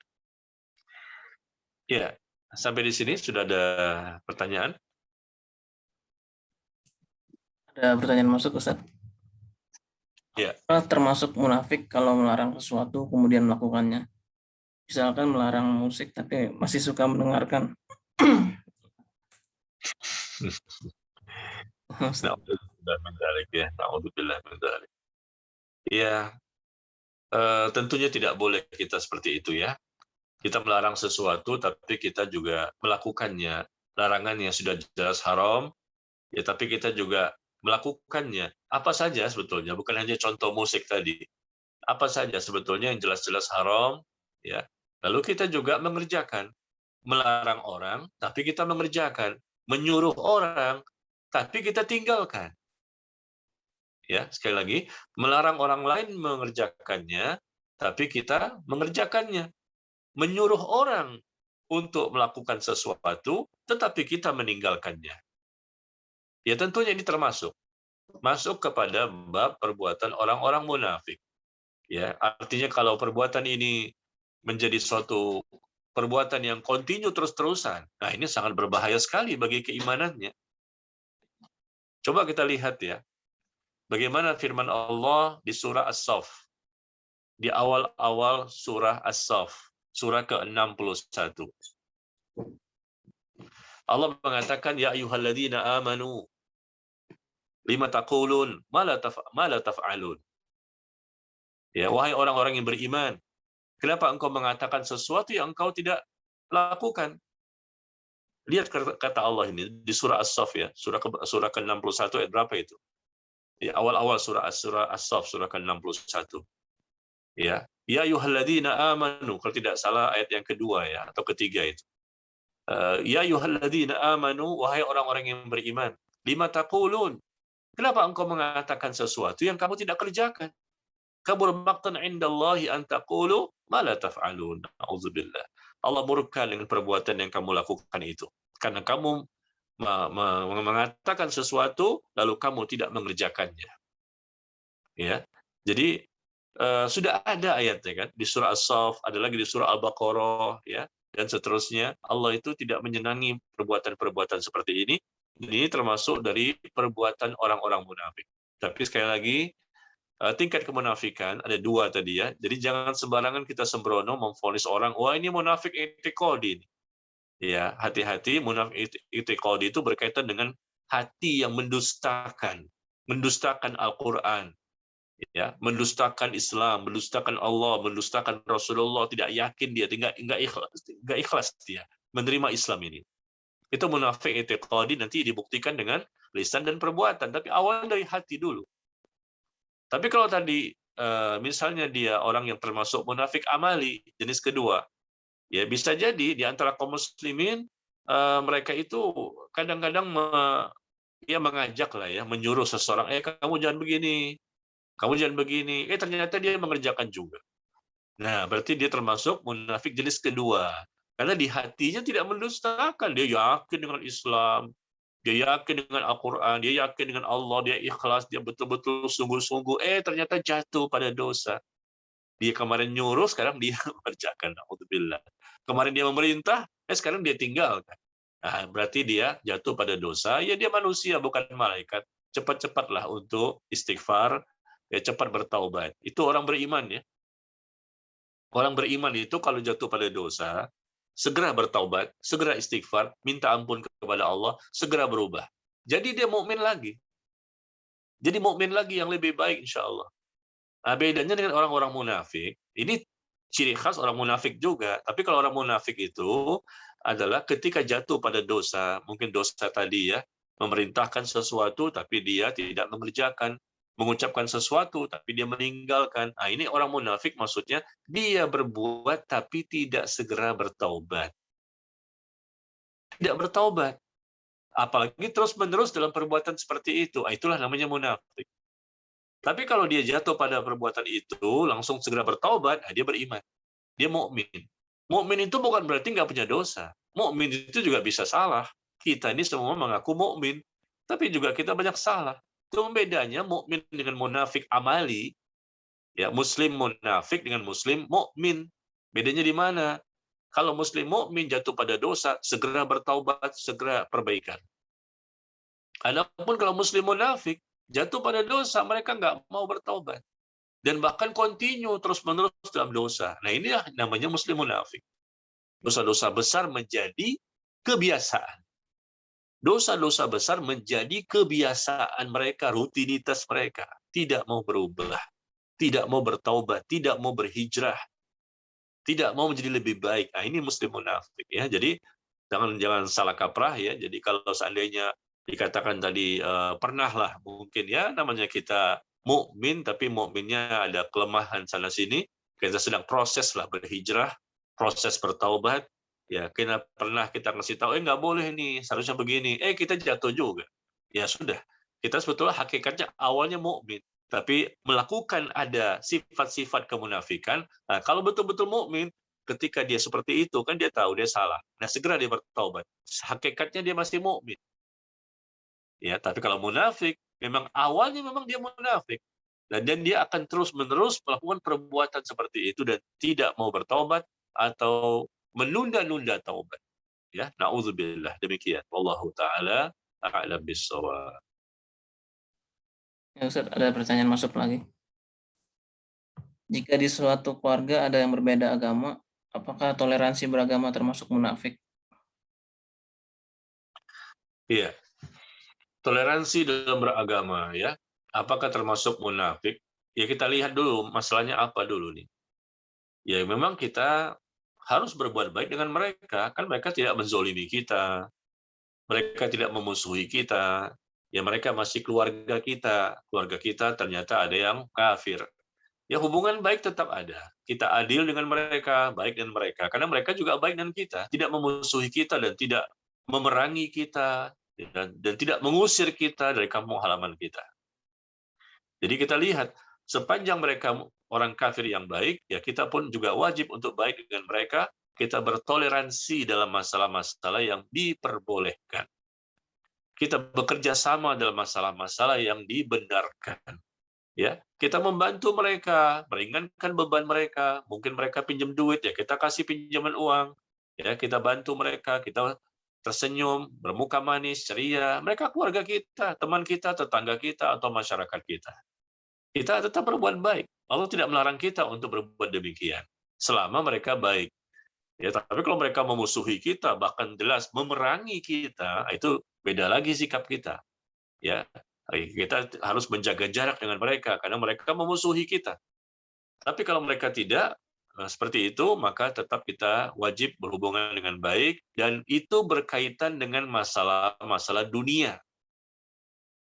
Ya, sampai di sini sudah ada pertanyaan? Ada pertanyaan masuk, Ustaz? Ya. Termasuk munafik kalau melarang sesuatu kemudian melakukannya. Misalkan melarang musik tapi masih suka mendengarkan. Na'udzubillah min dzalik ya, na'udzubillah min dzalik. Ya, tentunya tidak boleh kita seperti itu ya. Kita melarang sesuatu tapi kita juga melakukannya. Larangan yang sudah jelas haram, ya tapi kita juga melakukannya. Apa saja sebetulnya, bukan hanya contoh musik tadi. Apa saja sebetulnya yang jelas-jelas haram, ya. Lalu kita juga mengerjakan. Melarang orang, tapi kita mengerjakan. Menyuruh orang, tapi kita tinggalkan. Ya, sekali lagi, melarang orang lain mengerjakannya, tapi kita mengerjakannya. Menyuruh orang untuk melakukan sesuatu, tetapi kita meninggalkannya. Ya tentunya ini termasuk masuk kepada bab perbuatan orang-orang munafik. Ya, artinya kalau perbuatan ini menjadi suatu perbuatan yang kontinu terus-terusan, nah ini sangat berbahaya sekali bagi keimanannya. Coba kita lihat ya, bagaimana firman Allah di surah As-Saff, di awal-awal surah As-Saff, surah ke-61. Allah mengatakan, ya ayyuhalladzina amanu, lima taqulun ma la taf'alun. Ya, wahai orang-orang yang beriman, kenapa engkau mengatakan sesuatu yang engkau tidak lakukan? Lihat kata Allah ini di surah As-Saff ya, surah ke-61 ayat berapa itu? Di awal-awal surah As-Saff, surah ke-61. Ya, ya ayyuhalladzina amanu, kalau tidak salah ayat yang kedua ya atau ketiga itu. Ya ayyuhalladzina amanu, wahai orang-orang yang beriman, lima taqulun, kenapa engkau mengatakan sesuatu yang kamu tidak kerjakan? Kabur maqtan 'indallahi an taqulu ma la taf'alun. Auzubillah. Allah murka dengan perbuatan yang kamu lakukan itu. Karena kamu mengatakan sesuatu lalu kamu tidak mengerjakannya. Ya. Jadi sudah ada ayatnya kan di surah As-Saff, ada lagi di surah Al-Baqarah ya, dan seterusnya. Allah itu tidak menyenangi perbuatan-perbuatan seperti ini. Ini termasuk dari perbuatan orang-orang munafik. Tapi sekali lagi, tingkat kemunafikan ada dua tadi ya. Jadi jangan sembarangan kita sembrono memvonis orang, wah ini munafik i'tiqadi. Ya, hati-hati, munafik i'tiqadi itu berkaitan dengan hati yang mendustakan Al-Quran, ya, mendustakan Islam, mendustakan Allah, mendustakan Rasulullah, tidak yakin dia, nggak ikhlas dia menerima Islam ini. Itu munafik i'tiqadi, nanti dibuktikan dengan lisan dan perbuatan, tapi awal dari hati dulu. Tapi kalau tadi misalnya dia orang yang termasuk munafik amali jenis kedua, ya bisa jadi di antara kaum muslimin mereka itu kadang-kadang ya mengajak lah ya, menyuruh seseorang, kamu jangan begini, kamu jangan begini, ternyata dia mengerjakan juga. Nah, berarti dia termasuk munafik jenis kedua. Karena di hatinya tidak mendustakan, dia yakin dengan Islam, dia yakin dengan Al-Quran, dia yakin dengan Allah, dia ikhlas, dia betul-betul sungguh-sungguh, ternyata jatuh pada dosa. Dia kemarin nyuruh, sekarang dia mengerjakan. Alhamdulillah. Kemarin dia memerintah, sekarang dia tinggalkan. Nah, berarti dia jatuh pada dosa, ya dia manusia, bukan malaikat. Cepat-cepatlah untuk istighfar, ya cepat bertaubat. Itu orang beriman ya. Orang beriman itu kalau jatuh pada dosa, segera bertaubat, segera istighfar, minta ampun kepada Allah, segera berubah. Jadi dia mukmin lagi. Jadi mukmin lagi yang lebih baik insya Allah. Nah, bedanya dengan orang-orang munafik, ini ciri khas orang munafik juga. Tapi kalau orang munafik itu adalah ketika jatuh pada dosa, mungkin dosa tadi ya, memerintahkan sesuatu tapi dia tidak mengerjakan, mengucapkan sesuatu tapi dia meninggalkan. Nah, ini orang munafik maksudnya dia berbuat tapi tidak segera bertaubat. Tidak bertaubat. Apalagi terus-menerus dalam perbuatan seperti itu. Itulah namanya munafik. Tapi kalau dia jatuh pada perbuatan itu, langsung segera bertaubat, dia beriman. Dia mukmin. Mukmin itu bukan berarti nggak punya dosa. Mukmin itu juga bisa salah. Kita ini semua mengaku mukmin, tapi juga kita banyak salah. Itu bedanya mukmin dengan munafik amali. Ya, muslim munafik dengan muslim mukmin. Bedanya di mana? Kalau muslim mukmin jatuh pada dosa, segera bertaubat, segera perbaikan. Adapun kalau muslim munafik jatuh pada dosa, mereka nggak mau bertaubat. Dan bahkan kontinu terus-menerus dalam dosa. Nah, inilah namanya muslim munafik. Dosa-dosa besar menjadi kebiasaan. Dosa-dosa besar menjadi kebiasaan mereka, rutinitas mereka. Tidak mau berubah, tidak mau bertaubat, tidak mau berhijrah, tidak mau menjadi lebih baik. Nah, ini muslim munafik ya. Jadi jangan salah kaprah ya. Jadi kalau seandainya dikatakan tadi pernahlah mungkin ya namanya kita mukmin tapi mukminnya ada kelemahan sana sini, kita sedang proses lah berhijrah, proses bertaubat, ya pernah kita ngasih tahu nggak boleh nih, seharusnya begini, kita jatuh juga. Ya sudah, kita sebetulnya hakikatnya awalnya mukmin, tapi melakukan ada sifat-sifat kemunafikan. Nah, kalau betul-betul mukmin, ketika dia seperti itu kan dia tahu dia salah. Nah, segera dia bertaubat. Hakikatnya dia masih mukmin. Ya, tapi kalau munafik, memang awalnya memang dia munafik. Dan dia akan terus-menerus melakukan perbuatan seperti itu dan tidak mau bertaubat atau menunda-nunda taubat. Ya, naudzubillah. Demikian. Wallahu taala a'lam bissawab. Ya Ustaz, ada pertanyaan masuk lagi. Jika di suatu keluarga ada yang berbeda agama, apakah toleransi beragama termasuk munafik? Iya. Toleransi dalam beragama ya. Apakah termasuk munafik? Ya kita lihat dulu masalahnya apa dulu nih. Ya memang kita harus berbuat baik dengan mereka, kan mereka tidak menzolimi kita, mereka tidak memusuhi kita, ya mereka masih keluarga kita ternyata ada yang kafir. Ya hubungan baik tetap ada, kita adil dengan mereka, baik dengan mereka, karena mereka juga baik dengan kita, tidak memusuhi kita dan tidak memerangi kita, dan tidak mengusir kita dari kampung halaman kita. Jadi kita lihat, sepanjang mereka orang kafir yang baik, ya kita pun juga wajib untuk baik dengan mereka, kita bertoleransi dalam masalah-masalah yang diperbolehkan. Kita bekerja sama dalam masalah-masalah yang dibenarkan. Ya, kita membantu mereka, meringankan beban mereka. Mungkin mereka pinjam duit, ya kita kasih pinjaman uang. Ya, kita bantu mereka, kita tersenyum, bermuka manis, ceria. Mereka keluarga kita, teman kita, tetangga kita, atau masyarakat kita. Kita tetap berbuat baik. Allah tidak melarang kita untuk berbuat demikian selama mereka baik. Ya, tapi kalau mereka memusuhi kita, bahkan jelas memerangi kita, itu beda lagi sikap kita. Ya, kita harus menjaga jarak dengan mereka karena mereka memusuhi kita. Tapi kalau mereka tidak seperti itu, maka tetap kita wajib berhubungan dengan baik dan itu berkaitan dengan masalah-masalah dunia.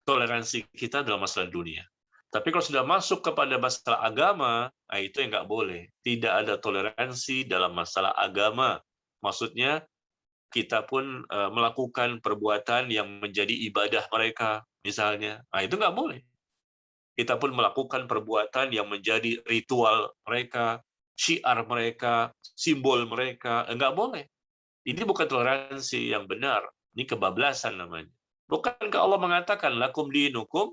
Toleransi kita dalam masalah dunia. Tapi kalau sudah masuk kepada masalah agama, nah itu yang nggak boleh. Tidak ada toleransi dalam masalah agama. Maksudnya kita pun melakukan perbuatan yang menjadi ibadah mereka, misalnya. Nah itu nggak boleh. Kita pun melakukan perbuatan yang menjadi ritual mereka, syiar mereka, simbol mereka. Nggak boleh. Ini bukan toleransi yang benar. Ini kebablasan namanya. Bukankah Allah mengatakan, lakum dinukum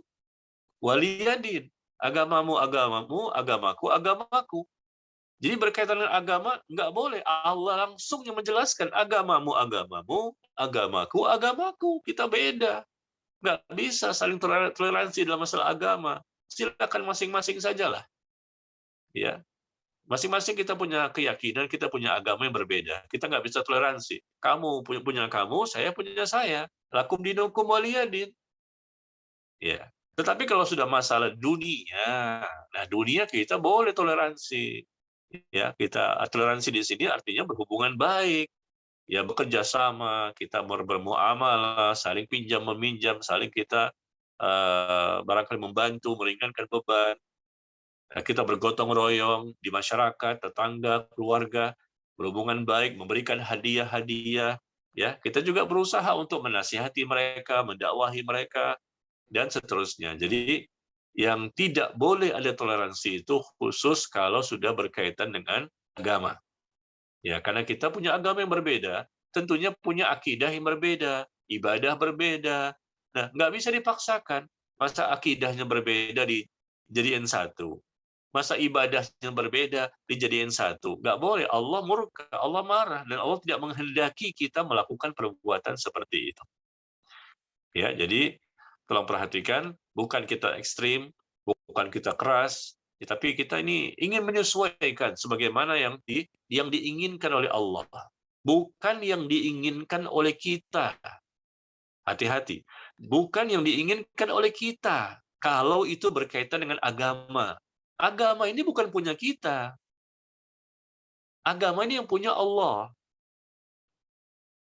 waliyadin. Agamamu, agamamu, agamaku, agamaku. Jadi berkaitan dengan agama, nggak boleh. Allah langsung yang menjelaskan, agamamu, agamamu, agamaku, agamaku. Kita beda. Nggak bisa saling toleransi dalam masalah agama. Silakan masing-masing sajalah. Ya, masing-masing kita punya keyakinan, kita punya agama yang berbeda. Kita nggak bisa toleransi. Kamu punya kamu, saya punya saya. Lakum dinukum waliyadin. Ya. Tetapi kalau sudah masalah dunia, nah dunia kita boleh toleransi. Ya, kita toleransi di sini artinya berhubungan baik. Ya, bekerja sama, kita bermuamalah, saling pinjam meminjam, saling kita barangkali membantu, meringankan beban. Kita bergotong royong di masyarakat, tetangga, keluarga, berhubungan baik, memberikan hadiah-hadiah. Ya, kita juga berusaha untuk menasihati mereka, mendakwahi mereka, dan seterusnya. Jadi, yang tidak boleh ada toleransi itu khusus kalau sudah berkaitan dengan agama. Ya, karena kita punya agama yang berbeda, tentunya punya akidah yang berbeda, ibadah berbeda. Nah, nggak bisa dipaksakan. Masa akidahnya berbeda dijadiin satu. Masa ibadahnya berbeda dijadiin satu. Nggak boleh. Allah murka, Allah marah, dan Allah tidak menghendaki kita melakukan perbuatan seperti itu. Ya, jadi tolong perhatikan, bukan kita ekstrim, bukan kita keras, tapi kita ini ingin menyesuaikan sebagaimana yang diinginkan oleh Allah, bukan yang diinginkan oleh kita. Hati-hati, bukan yang diinginkan oleh kita. Kalau itu berkaitan dengan agama, agama ini bukan punya kita. Agama ini yang punya Allah.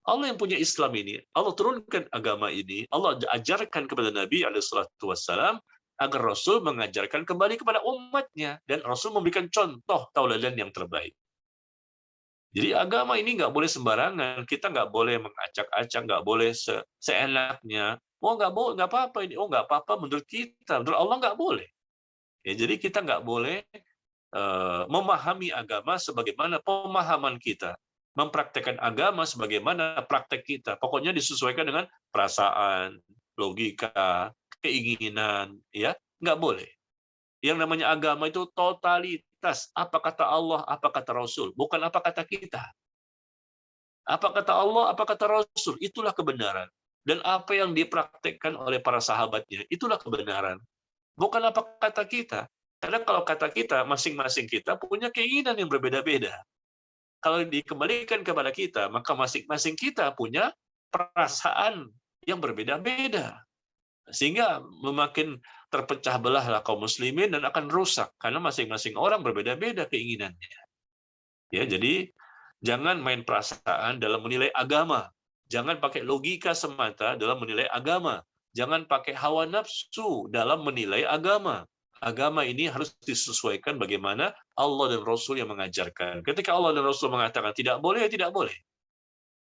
Allah yang punya Islam ini, Allah turunkan agama ini, Allah ajarkan kepada Nabi SAW agar Rasul mengajarkan kembali kepada umatnya, dan Rasul memberikan contoh tauladan yang terbaik. Jadi agama ini nggak boleh sembarangan, kita nggak boleh mengacak-acak, nggak boleh seenaknya. Oh nggak boleh, nggak apa-apa ini, oh nggak apa-apa menurut kita, menurut Allah nggak boleh. Ya, jadi kita nggak boleh memahami agama sebagaimana pemahaman kita, mempraktekkan agama sebagaimana praktek kita. Pokoknya disesuaikan dengan perasaan, logika, keinginan, ya nggak boleh. Yang namanya agama itu totalitas. Apa kata Allah, apa kata Rasul, bukan apa kata kita. Apa kata Allah, apa kata Rasul, itulah kebenaran. Dan apa yang dipraktekkan oleh para sahabatnya, itulah kebenaran. Bukan apa kata kita. Karena kalau kata kita, masing-masing kita punya keinginan yang berbeda-beda. Kalau dikembalikan kepada kita, maka masing-masing kita punya perasaan yang berbeda-beda. Sehingga memakin terpecah belahlah kaum muslimin dan akan rusak. Karena masing-masing orang berbeda-beda keinginannya. Ya, jadi jangan main perasaan dalam menilai agama. Jangan pakai logika semata dalam menilai agama. Jangan pakai hawa nafsu dalam menilai agama. Agama ini harus disesuaikan bagaimana Allah dan Rasul yang mengajarkan. Ketika Allah dan Rasul mengatakan tidak boleh, ya tidak boleh.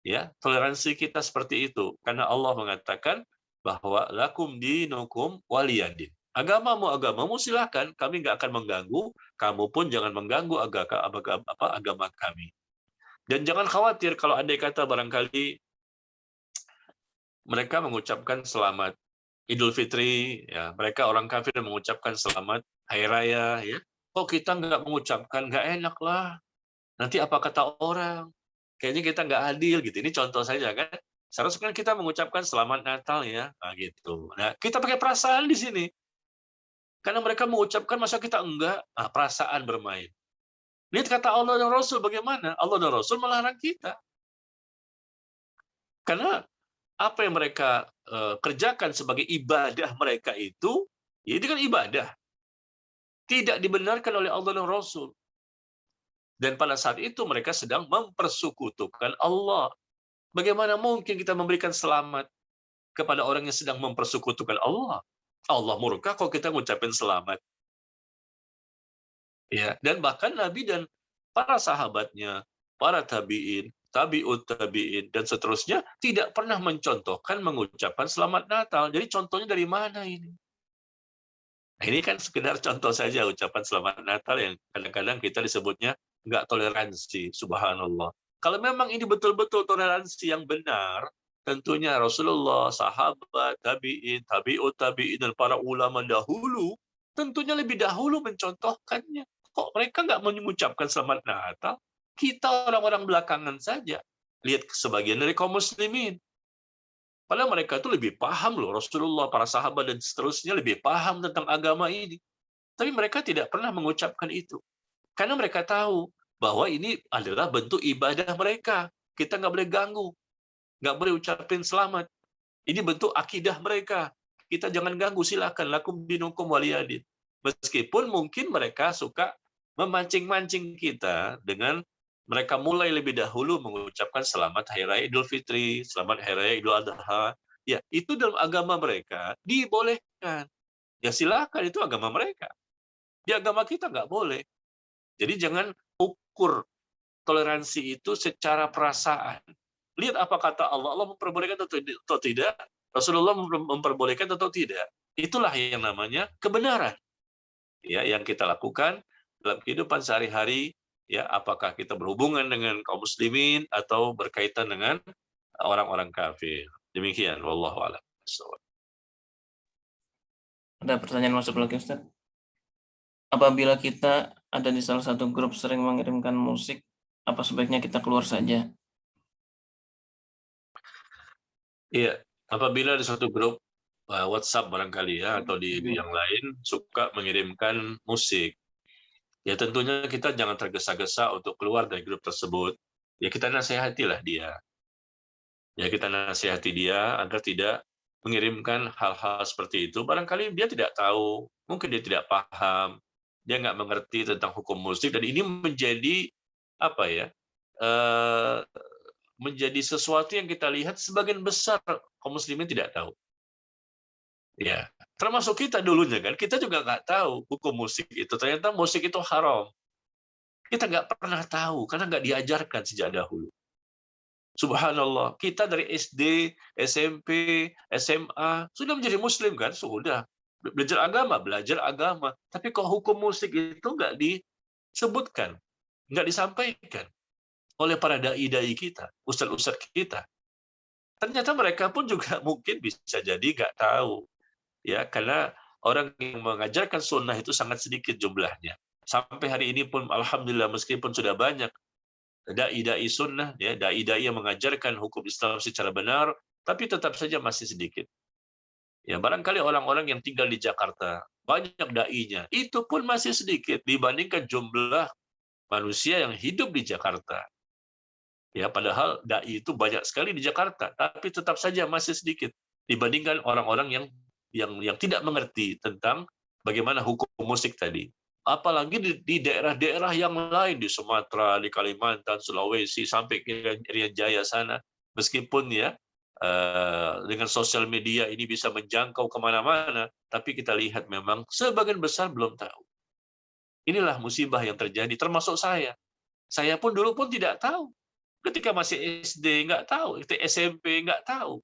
Ya, toleransi kita seperti itu. Karena Allah mengatakan bahwa lakum dinukum waliyadin. Agamamu silakan, kami nggak akan mengganggu, kamu pun jangan mengganggu agama kami. Dan jangan khawatir kalau andai kata barangkali mereka mengucapkan selamat Idul Fitri, ya, mereka orang kafir mengucapkan selamat Hari Raya, ya. Kok kita nggak mengucapkan, nggak enak lah. Nanti apa kata orang? Kayaknya kita nggak adil gitu. Ini contoh saja kan. Seharusnya kan kita mengucapkan selamat Natal ya, nah, gitu. Nah, kita pakai perasaan di sini. Karena mereka mengucapkan, masa kita enggak? Nah, perasaan bermain. Lihat kata Allah dan Rasul bagaimana? Allah dan Rasul melarang kita. Karena apa yang mereka kerjakan sebagai ibadah mereka itu, ya ini kan ibadah. Tidak dibenarkan oleh Allah dan Rasul. Dan pada saat itu mereka sedang mempersekutukan Allah. Bagaimana mungkin kita memberikan selamat kepada orang yang sedang mempersekutukan Allah? Allah murka kalau kita ngucapin selamat. Ya, dan bahkan Nabi dan para sahabatnya, para tabi'in, tabi'ut tabi'in, dan seterusnya tidak pernah mencontohkan mengucapkan selamat Natal. Jadi contohnya dari mana ini? Nah, ini kan sekedar contoh saja ucapan selamat Natal yang kadang-kadang kita disebutnya nggak toleransi, subhanallah. Kalau memang ini betul-betul toleransi yang benar, tentunya Rasulullah, sahabat, tabi'in, tabi'ut tabi'in, dan para ulama dahulu, tentunya lebih dahulu mencontohkannya. Kok mereka nggak mengucapkan selamat Natal? Kita orang-orang belakangan saja. Lihat sebagian dari kaum muslimin. Padahal mereka itu lebih paham loh, Rasulullah, para sahabat, dan seterusnya lebih paham tentang agama ini. Tapi mereka tidak pernah mengucapkan itu. Karena mereka tahu bahwa ini adalah bentuk ibadah mereka. Kita nggak boleh ganggu, nggak boleh ucapin selamat. Ini bentuk akidah mereka. Kita jangan ganggu, silakan. Lakum dinukum waliyadin. Meskipun mungkin mereka suka memancing-mancing kita dengan mereka mulai lebih dahulu mengucapkan selamat Hari Raya Idul Fitri, selamat Hari Raya Idul Adha. Ya, itu dalam agama mereka dibolehkan. Ya silakan, itu agama mereka. Di agama kita nggak boleh. Jadi jangan ukur toleransi itu secara perasaan. Lihat apa kata Allah. Allah memperbolehkan atau tidak? Rasulullah memperbolehkan atau tidak? Itulah yang namanya kebenaran. Ya, yang kita lakukan dalam kehidupan sehari-hari, ya, apakah kita berhubungan dengan kaum muslimin atau berkaitan dengan orang-orang kafir. Demikian, wallahu a'lam. Ada pertanyaan masuk lagi, Ustaz. Apabila kita ada di salah satu grup sering mengirimkan musik, apa sebaiknya kita keluar saja? Iya, apabila di suatu grup WhatsApp barangkali ya, atau di yang lain suka mengirimkan musik, ya tentunya kita jangan tergesa-gesa untuk keluar dari grup tersebut. Ya kita nasihatilah dia. Ya kita nasihati dia agar tidak mengirimkan hal-hal seperti itu. Barangkali dia tidak tahu, mungkin dia tidak paham, dia nggak mengerti tentang hukum musik, dan ini menjadi apa ya? Menjadi sesuatu yang kita lihat sebagian besar kaum muslimin tidak tahu. Ya, termasuk kita dulunya kan, kita juga nggak tahu hukum musik itu. Ternyata musik itu haram. Kita nggak pernah tahu karena nggak diajarkan sejak dahulu. Subhanallah, kita dari SD, SMP, SMA sudah menjadi muslim kan, sudah belajar agama. Tapi kok hukum musik itu nggak disebutkan, nggak disampaikan oleh para dai-dai kita, ustadz-ustadz kita. Ternyata mereka pun juga mungkin bisa jadi nggak tahu, ya, karena orang yang mengajarkan sunnah itu sangat sedikit jumlahnya. Sampai hari ini pun alhamdulillah, meskipun sudah banyak dai-dai sunnah, ya, dai-dai yang mengajarkan hukum Islam secara benar, tapi tetap saja masih sedikit. Ya, barangkali orang-orang yang tinggal di Jakarta banyak dai-nya, itu pun masih sedikit dibandingkan jumlah manusia yang hidup di Jakarta. Ya, padahal dai itu banyak sekali di Jakarta, tapi tetap saja masih sedikit dibandingkan orang-orang yang tidak mengerti tentang bagaimana hukum musik tadi. Apalagi di daerah-daerah yang lain, di Sumatera, di Kalimantan, Sulawesi, sampai ke Irian Jaya sana, meskipun ya dengan sosial media ini bisa menjangkau kemana-mana, tapi kita lihat memang sebagian besar belum tahu. Inilah musibah yang terjadi, termasuk saya. Saya pun dulu pun tidak tahu. Ketika masih SD nggak tahu, ketika SMP nggak tahu.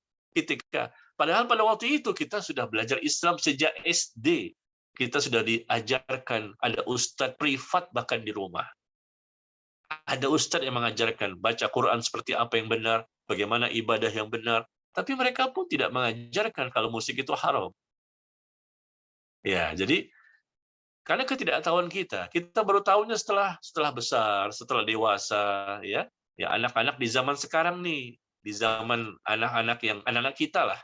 Padahal pada waktu itu kita sudah belajar Islam sejak SD. Kita sudah diajarkan, ada ustadz privat bahkan di rumah. Ada ustadz yang mengajarkan baca Quran seperti apa yang benar, bagaimana ibadah yang benar. Tapi mereka pun tidak mengajarkan kalau musik itu haram. Ya, jadi karena ketidaktahuan kita baru tahunya setelah besar, setelah dewasa, ya. Ya, anak-anak di zaman sekarang nih, di zaman anak-anak kita lah.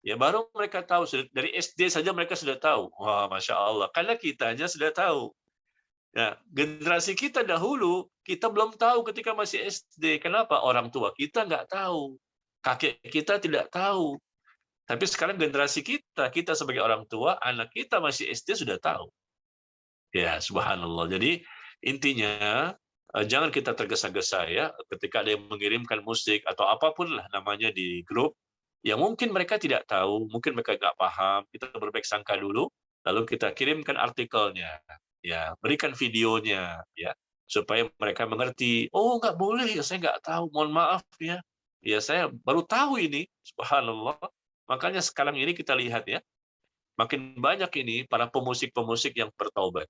Ya, baru mereka tahu, dari SD saja mereka sudah tahu. Wah, Masya Allah, karena kitanya sudah tahu. Ya, generasi kita dahulu, kita belum tahu ketika masih SD. Kenapa? Orang tua kita nggak tahu. Kakek kita tidak tahu. Tapi sekarang generasi kita sebagai orang tua, anak kita masih SD sudah tahu. Ya, subhanallah. Jadi intinya jangan kita tergesa-gesa ya ketika ada yang mengirimkan musik atau apapun lah namanya di grup yang mungkin mereka tidak tahu, mungkin mereka nggak paham, kita berbaik sangka dulu, lalu kita kirimkan artikelnya, ya berikan videonya, ya supaya mereka mengerti. Oh nggak boleh ya, saya nggak tahu, mohon maaf ya saya baru tahu ini, subhanallah. Makanya sekarang ini kita lihat ya, makin banyak ini para pemusik-pemusik yang bertaubat.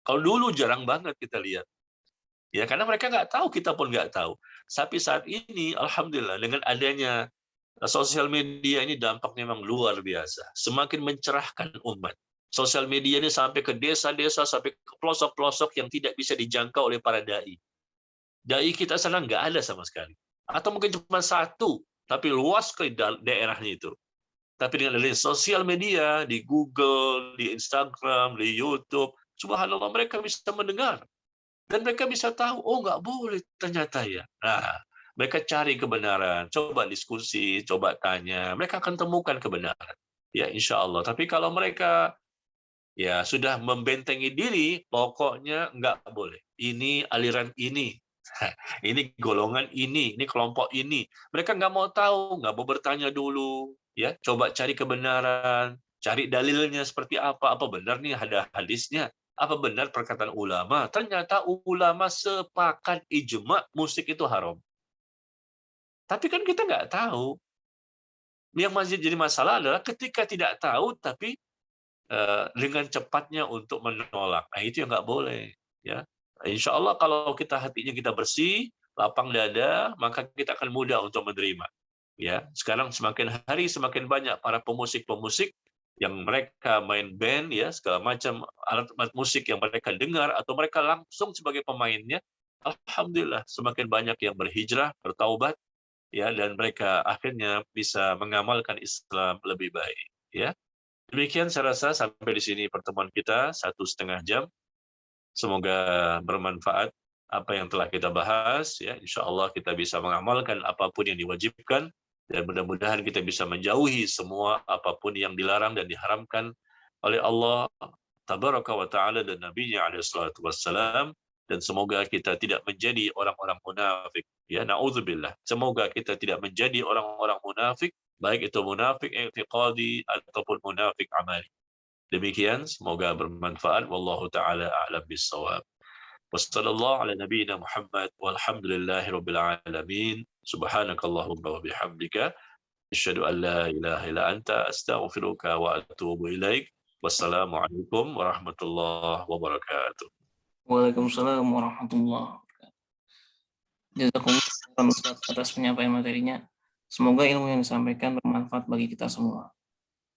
Kalau dulu jarang banget kita lihat. Ya, karena mereka nggak tahu, kita pun nggak tahu. Tapi saat ini, alhamdulillah, dengan adanya sosial media ini dampaknya memang luar biasa. Semakin mencerahkan umat. Sosial media ini sampai ke desa-desa, sampai ke pelosok-pelosok yang tidak bisa dijangkau oleh para dai. Dai kita sana nggak ada sama sekali. Atau mungkin cuma satu, tapi luas ke daerahnya itu. Tapi dengan adanya sosial media, di Google, di Instagram, di YouTube, subhanallah mereka bisa mendengar. Dan mereka bisa tahu, oh nggak boleh ternyata ya. Nah, mereka cari kebenaran, coba diskusi, coba tanya, mereka akan temukan kebenaran. Ya, insya Allah. Tapi kalau mereka ya sudah membentengi diri, pokoknya nggak boleh. Ini aliran ini, ini golongan ini kelompok ini. Mereka nggak mau tahu, nggak mau bertanya dulu. Ya, coba cari kebenaran, cari dalilnya seperti apa benar nih ada hadisnya, apa benar perkataan ulama. Ternyata ulama sepakat ijma musik itu haram. Tapi kan kita nggak tahu. Yang masih jadi masalah adalah ketika tidak tahu, tapi dengan cepatnya untuk menolak. Nah, itu yang nggak boleh. Ya, insya Allah kalau hatinya kita bersih, lapang dada, maka kita akan mudah untuk menerima. Ya, sekarang semakin hari semakin banyak para pemusik-pemusik yang mereka main band ya segala macam alat musik yang mereka dengar atau mereka langsung sebagai pemainnya. Alhamdulillah semakin banyak yang berhijrah, bertaubat ya dan mereka akhirnya bisa mengamalkan Islam lebih baik ya. Demikian saya rasa sampai di sini pertemuan kita 1,5 jam. Semoga bermanfaat apa yang telah kita bahas ya. Insya Allah kita bisa mengamalkan apapun yang diwajibkan dan mudah-mudahan kita bisa menjauhi semua apapun yang dilarang dan diharamkan oleh Allah tabaraka wa taala dan nabinya alaihi salatu wassalam, dan semoga kita tidak menjadi orang-orang munafik ya, naudzubillah. Semoga kita tidak menjadi orang-orang munafik, baik itu munafik i'tiqadi ataupun munafik amali. Demikian semoga bermanfaat, wallahu taala a'lam bissawab. Wassallallahu ala nabiyyina Muhammad walhamdulillahi rabbil alamin. Subhanakallahumma wa bihamdika asyhadu an la ilaha illa anta astaghfiruka wa atubu ilaik. Wassalamualaikum warahmatullahi wabarakatuh. Waalaikumsalam warahmatullahi wabarakatuh. Jazakumullah khairan Ustaz atas penyampaian materinya. Semoga ilmu yang disampaikan bermanfaat bagi kita semua.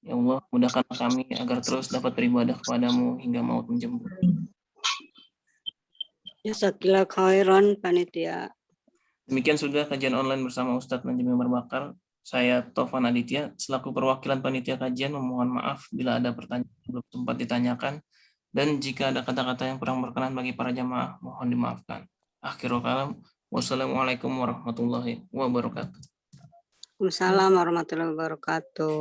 Ya Allah, mudahkanlah kami agar terus dapat beribadah kepadamu hingga maut menjemput. Jazakallah khairan panitia. Demikian sudah kajian online bersama Ustadz Najmi Bakar. Saya Tovan Aditya, selaku perwakilan panitia kajian memohon maaf bila ada pertanyaan yang belum sempat ditanyakan, dan jika ada kata-kata yang kurang berkenan bagi para jamaah, mohon dimaafkan. Akhirul kalam, wassalamualaikum warahmatullahi wabarakatuh. Waalaikumsalam warahmatullahi wabarakatuh.